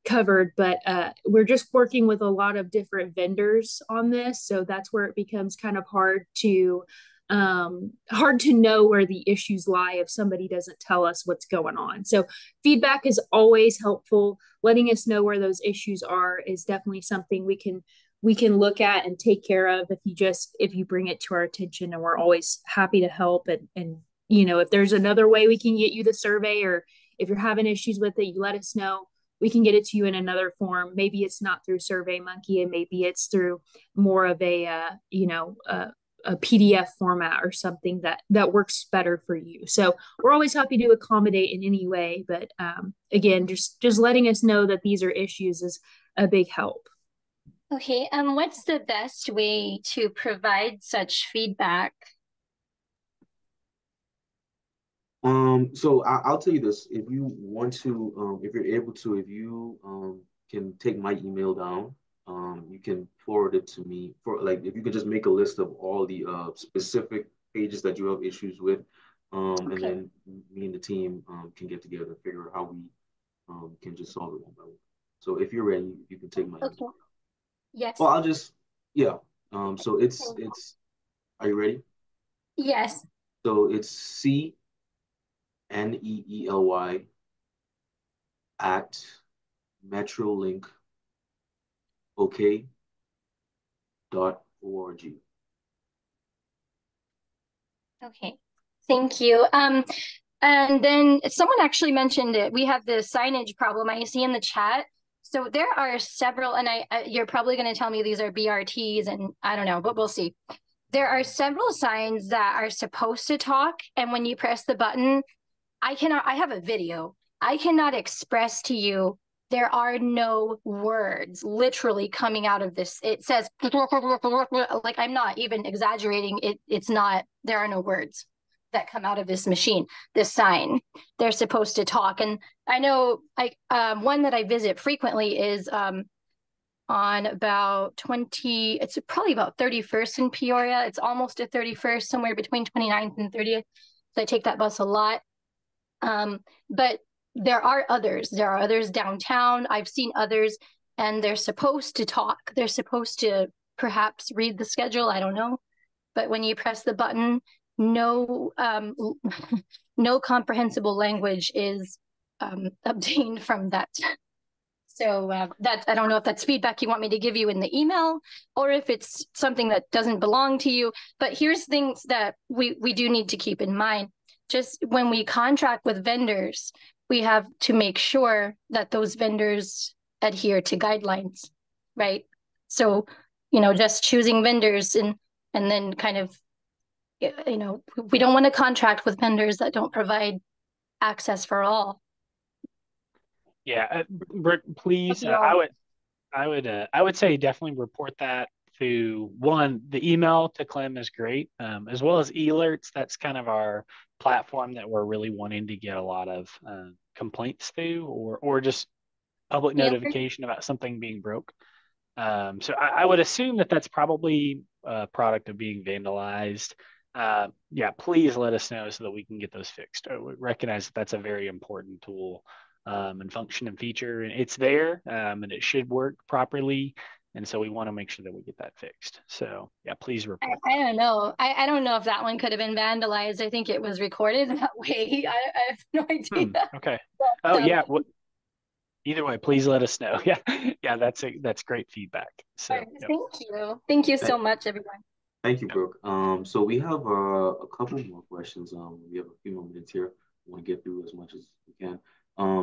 covered. But we're just working with a lot of different vendors on this. So that's where it becomes kind of hard to know where the issues lie if somebody doesn't tell us what's going on. So feedback is always helpful. Letting us know where those issues are is definitely something we can look at and take care of if you bring it to our attention, and we're always happy to help. And you know, if there's another way we can get you the survey, or if you're having issues with it, you let us know. We can get it to you in another form. Maybe it's not through SurveyMonkey, and maybe it's through more of a PDF format or something that works better for you. So we're always happy to accommodate in any way. But again, just letting us know that these are issues is a big help. Okay, what's the best way to provide such feedback? So I'll tell you this, if you want to, if you're able to, if you can take my email down, you can forward it to me for like if you could just make a list of all the specific pages that you have issues with, and Okay, then me and the team can get together and figure out how we can just solve it one by one. So if you're ready, you can take my email. okay, yes. Well, I'll just yeah. So it's are you ready? Yes. So it's CNEELY at metrolink ok.org. Okay. Thank you. And then someone actually mentioned it. We have the signage problem I see in the chat. So there are several, and you're probably going to tell me these are BRTs, and I don't know, but we'll see. There are several signs that are supposed to talk, and when you press the button, I have a video. I cannot express to you, there are no words literally coming out of this. It says, like, I'm not even exaggerating. It's not, there are no words that come out of this machine, this sign. They're supposed to talk. And I know one that I visit frequently is on about 20, it's probably about 31st in Peoria. It's almost a 31st, somewhere between 29th and 30th. So I take that bus a lot. But there are others. There are others downtown. I've seen others, and they're supposed to talk. They're supposed to perhaps read the schedule. I don't know. But when you press the button, no, no comprehensible language is obtained from that. So that I don't know if that's feedback you want me to give you in the email, or if it's something that doesn't belong to you. But here's things that we do need to keep in mind. Just when we contract with vendors, we have to make sure that those vendors adhere to guidelines, right? So, just choosing vendors and then kind of, we don't want to contract with vendors that don't provide access for all. Yeah, Brooke, please, I would say definitely report that to one, the email to Clem is great, as well as eAlerts. That's kind of our platform that we're really wanting to get a lot of complaints through, or just public notification about something being broke. So I would assume that that's probably a product of being vandalized. Yeah, please let us know so that we can get those fixed. We recognize that that's a very important tool and function and feature, and it's there and it should work properly. And so we want to make sure that we get that fixed. So yeah, please report. I don't know. I don't know if that one could have been vandalized. I think it was recorded that way. I have no idea. Okay. But, Oh yeah. Either way, please let us know. Yeah, yeah, that's great feedback. So right, thank you so much, everyone. Thank you, Brooke. So we have a couple more questions. We have a few more minutes here. I want to get through as much as we can.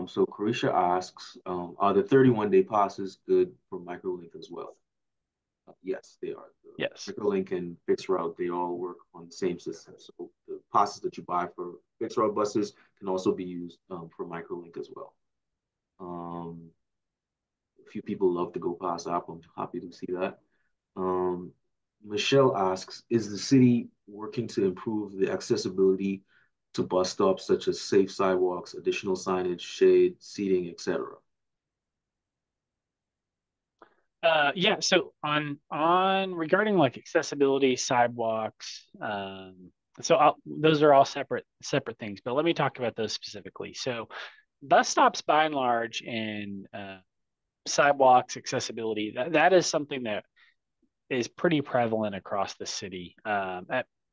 So Carisha asks, are the 31-day passes good for Microlink as well? Yes, they are. Yes. Microlink and fixed route, they all work on the same system. So the passes that you buy for fixed route buses can also be used for Microlink as well. A few people love to go past app. I'm happy to see that. Michelle asks, is the city working to improve the accessibility to bus stops such as safe sidewalks, additional signage, shade, seating, etc.? Yeah, so on regarding like accessibility, sidewalks, those are all separate things, but let me talk about those specifically. So bus stops by and large and sidewalks, accessibility, that is something that is pretty prevalent across the city.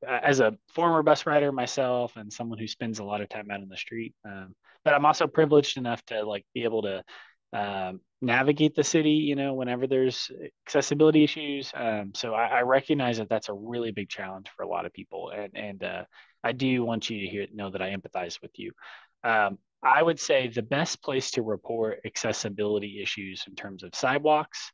As a former bus rider myself and someone who spends a lot of time out in the street, but I'm also privileged enough to like be able to navigate the city, whenever there's accessibility issues. So I recognize that that's a really big challenge for a lot of people, and I do want you to know that I empathize with you. I would say the best place to report accessibility issues in terms of sidewalks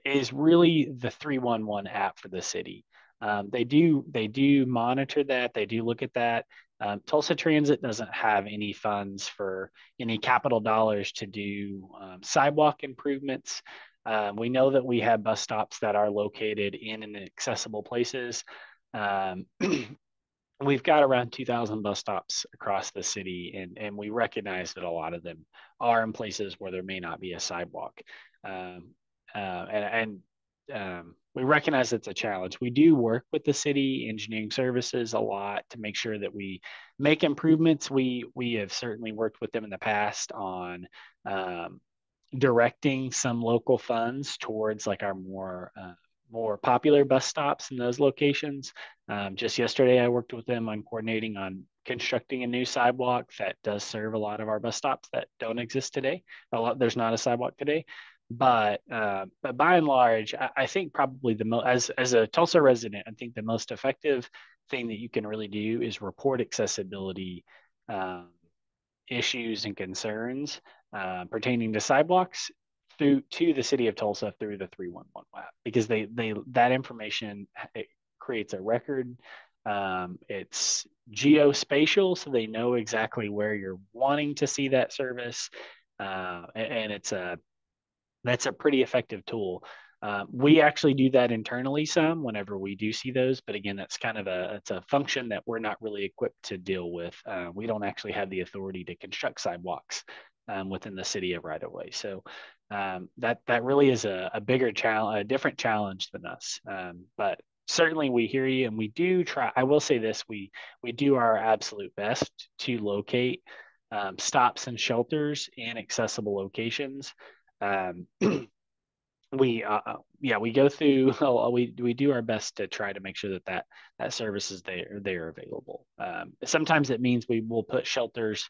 is really the 311 app for the city. They do monitor that. They do look at that. Tulsa Transit doesn't have any funds for any capital dollars to do sidewalk improvements. We know that we have bus stops that are located in inaccessible places. We've got around 2,000 bus stops across the city, and we recognize that a lot of them are in places where there may not be a sidewalk. We recognize it's a challenge. We do work with the city engineering services a lot to make sure that we make improvements. We have certainly worked with them in the past on directing some local funds towards like our more popular bus stops in those locations. Just yesterday, I worked with them on coordinating on constructing a new sidewalk that does serve a lot of our bus stops that don't exist today. There's not a sidewalk today, but by and large, I think probably the most as a Tulsa resident, I think the most effective thing that you can really do is report accessibility issues and concerns pertaining to sidewalks to the city of Tulsa through the 311 app, because that information, it creates a record. It's geospatial, so they know exactly where you're wanting to see that service, and that's a pretty effective tool. We actually do that internally some whenever we do see those, but again, that's kind of it's a function that we're not really equipped to deal with. We don't actually have the authority to construct sidewalks within the city of right of way. So that really is a bigger challenge, a different challenge than us. But certainly we hear you, and we do try. I will say this: we do our absolute best to locate stops and shelters in accessible locations. We go through. We do our best to try to make sure that service is there available. Sometimes it means we will put shelters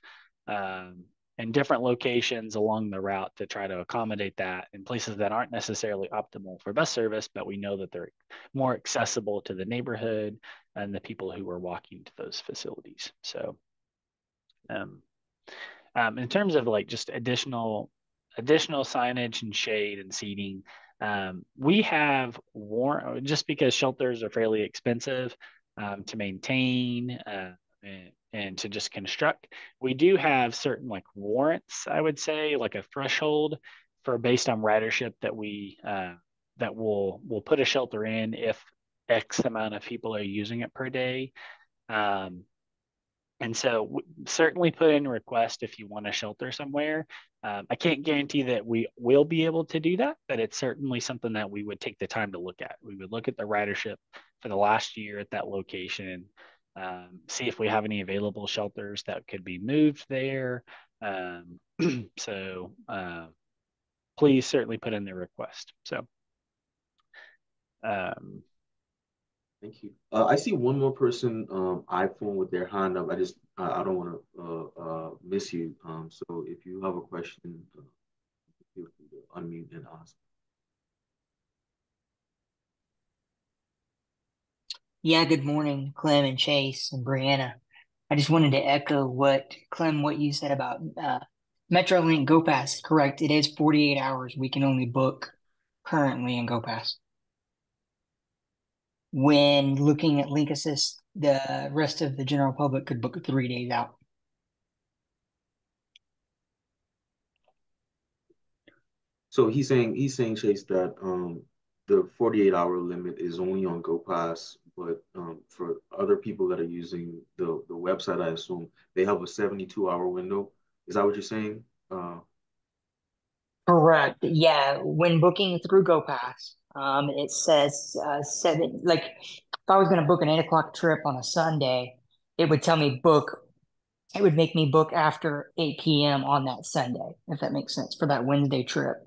in different locations along the route to try to accommodate that in places that aren't necessarily optimal for bus service, but we know that they're more accessible to the neighborhood and the people who are walking to those facilities. So, in terms of like just additional signage and shade and seating, we have just because shelters are fairly expensive to maintain and to just construct, we do have certain like warrants, I would say, like a threshold for based on ridership that we'll put a shelter in if X amount of people are using it per day. And so certainly put in a request if you want to shelter somewhere. I can't guarantee that we will be able to do that, but it's certainly something that we would take the time to look at. We would look at the ridership for the last year at that location, see if we have any available shelters that could be moved there. So please certainly put in the request. So. Thank you. I see one more person, iPhone with their hand up. I don't want to miss you. So if you have a question, feel free to unmute and ask. Yeah, good morning, Clem and Chase and Brianna. I just wanted to echo what you said about Metrolink GoPass. Correct. It is 48 hours. We can only book currently in GoPass. When looking at Link Assist, the rest of the general public could book 3 days out. So he's saying, Chase, that the 48-hour limit is only on GoPass, but for other people that are using the website, I assume they have a 72-hour window. Is that what you're saying? Correct. Yeah, when booking through GoPass, it says 7. Like if I was going to book an 8 o'clock trip on a Sunday, it would tell me book. It would make me book after 8 p.m. on that Sunday, if that makes sense, for that Wednesday trip.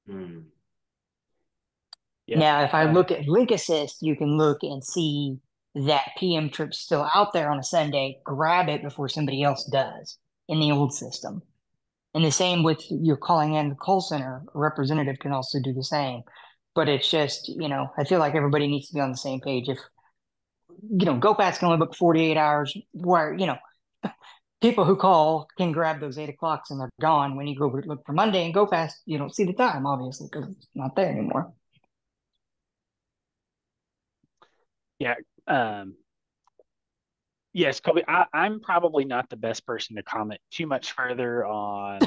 Hmm. Yeah. Now, if I look at Link Assist, you can look and see that PM trip's still out there on a Sunday. Grab it before somebody else does in the old system. And the same with you're calling in the call center, a representative can also do the same. But it's just, I feel like everybody needs to be on the same page. If, GoPass can only book 48 hours, where, people who call can grab those 8 o'clocks and they're gone. When you go look for Monday and GoPass, you don't see the time, obviously, because it's not there anymore. Yeah. Yes, Kobe, I'm probably not the best person to comment too much further on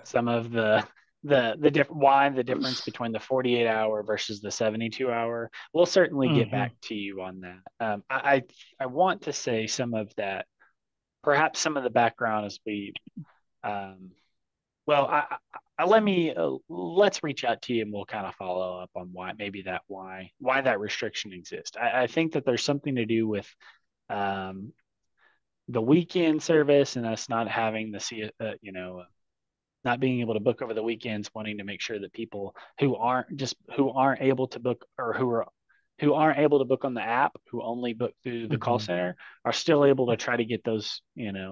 some of the why the difference between the 48-hour versus the 72-hour. We'll certainly get back to you on that. I want to say some of that, perhaps some of the background as we well, let's reach out to you and we'll kind of follow up on why that restriction exists. I think that there's something to do with the weekend service and us not having not being able to book over the weekends, wanting to make sure that people who aren't able to book, or who aren't able to book on the app, who only book through the call center, are still able to try to get those,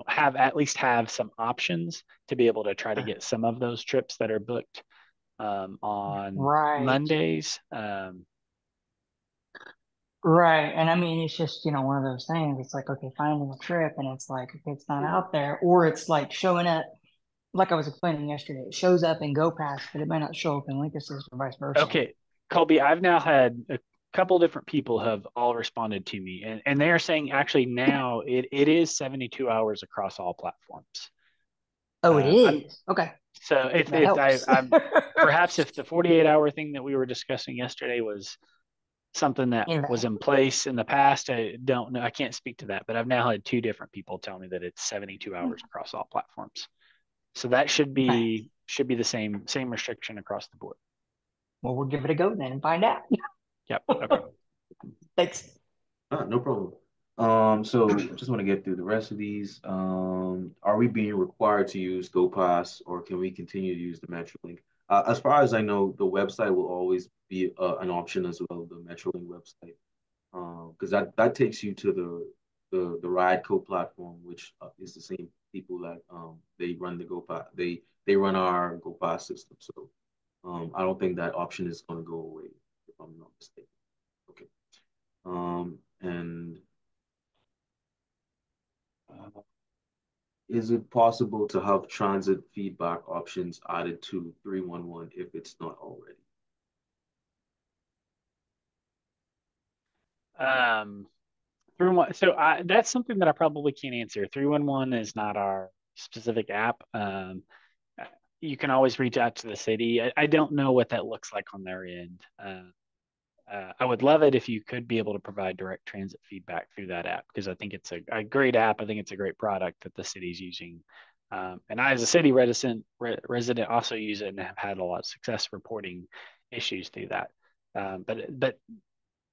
have some options to be able to try to get some of those trips that are booked on Mondays. Right. And I mean, it's just, one of those things. It's like, okay, finding a trip and it's like, if it's not out there, or it's like showing up, like I was explaining yesterday, it shows up in GoPass, but it might not show up in Linksys or vice versa. Okay, Colby, I've now had a couple different people have all responded to me, and they are saying actually now it is 72 hours across all platforms. Oh, it is? Okay. So I'm perhaps if the 48-hour thing that we were discussing yesterday was something that was in place in the past, I don't know. I can't speak to that, but I've now had two different people tell me that it's 72 hours across all platforms. So that should be the same restriction across the board. Well, we'll give it a go then and find out. Yep. Okay. Thanks. No problem. So I just want to get through the rest of these. Are we being required to use GoPass, or can we continue to use the Metrolink? As far as I know, the website will always be an option as well, the Metrolink website, because that takes you to the RideCo platform, which is the same people that they run the GoPass. They run our GoPass system. So I don't think that option is going to go away, if I'm not mistaken. Okay. And is it possible to have transit feedback options added to 311 if it's not already? That's something that I probably can't answer. 311 is not our specific app. You can always reach out to the city. I don't know what that looks like on their end. I would love it if you could be able to provide direct transit feedback through that app, because I think it's a great app. I think it's a great product that the city's using. And I, as a city resident, also use it and have had a lot of success reporting issues through that. But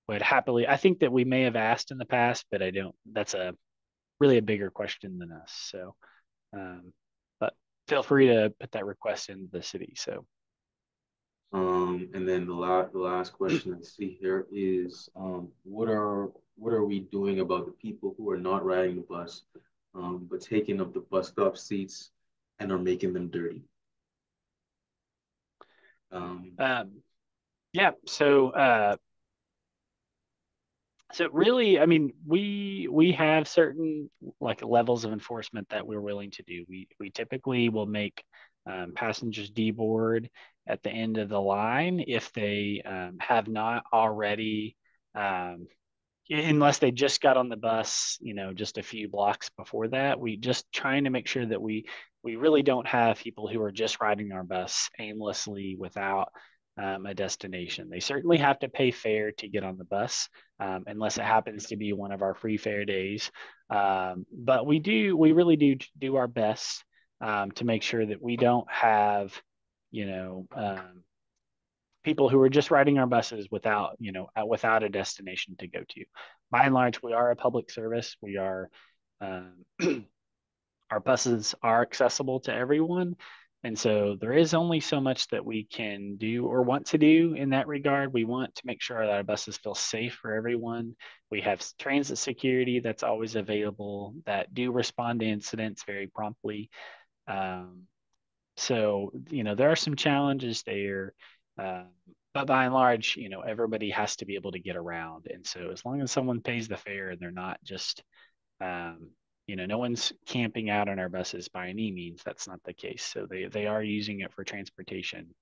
would happily, I think that we may have asked in the past, but I don't. That's really a bigger question than us. So, but feel free to put that request in the city. So. And then the last question I see here is, what are we doing about the people who are not riding the bus, but taking up the bus stop seats and are making them dirty? Yeah. So really, I mean, we have certain like levels of enforcement that we're willing to do. We typically will make passengers deboard at the end of the line if they have not already, unless they just got on the bus, just a few blocks before that. We just trying to make sure that we really don't have people who are just riding our bus aimlessly without a destination. They certainly have to pay fare to get on the bus, unless it happens to be one of our free fare days. But we really do our best to make sure that we don't have, people who are just riding our buses without a destination to go to. By and large, we are a public service. We are our buses are accessible to everyone. And so there is only so much that we can do or want to do in that regard. We want to make sure that our buses feel safe for everyone. We have transit security that's always available that do respond to incidents very promptly. So, there are some challenges there. But by and large, everybody has to be able to get around. And so as long as someone pays the fare and they're not just, no one's camping out on our buses by any means. That's not the case. So they are using it for transportation.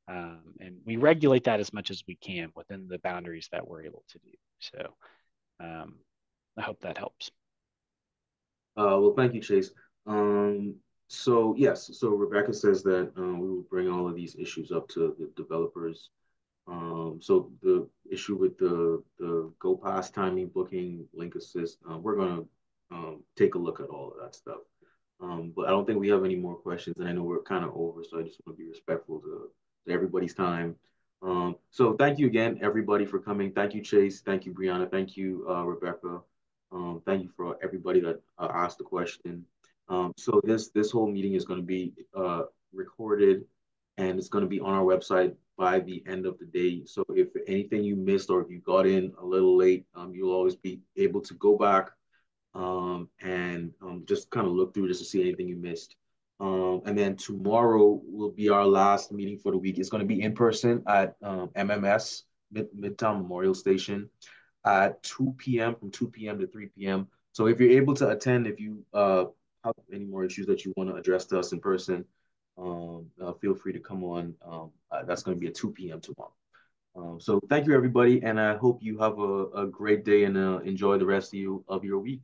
And we regulate that as much as we can within the boundaries that we're able to do. So I hope that helps. Well, thank you, Chase. So yes, so Rebecca says that we will bring all of these issues up to the developers. So the issue with the Go Pass timing, booking, link assist, we're gonna take a look at all of that stuff. But I don't think we have any more questions, and I know we're kind of over, so I just want to be respectful to everybody's time. So thank you again, everybody, for coming. Thank you, Chase. Thank you, Brianna. Thank you, Rebecca. Thank you for everybody that asked the question. So this whole meeting is going to be recorded, and it's going to be on our website by the end of the day. So if anything you missed or if you got in a little late, you'll always be able to go back and just kind of look through just to see anything you missed. And then tomorrow will be our last meeting for the week. It's going to be in person at MMS, Midtown Memorial Station, at 2 p.m. from 2 p.m. to 3 p.m. So if you're able to attend, if you have any more issues that you want to address to us in person, feel free to come on. That's going to be at 2 p.m. tomorrow. So thank you, everybody, and I hope you have a great day and enjoy the rest of your week.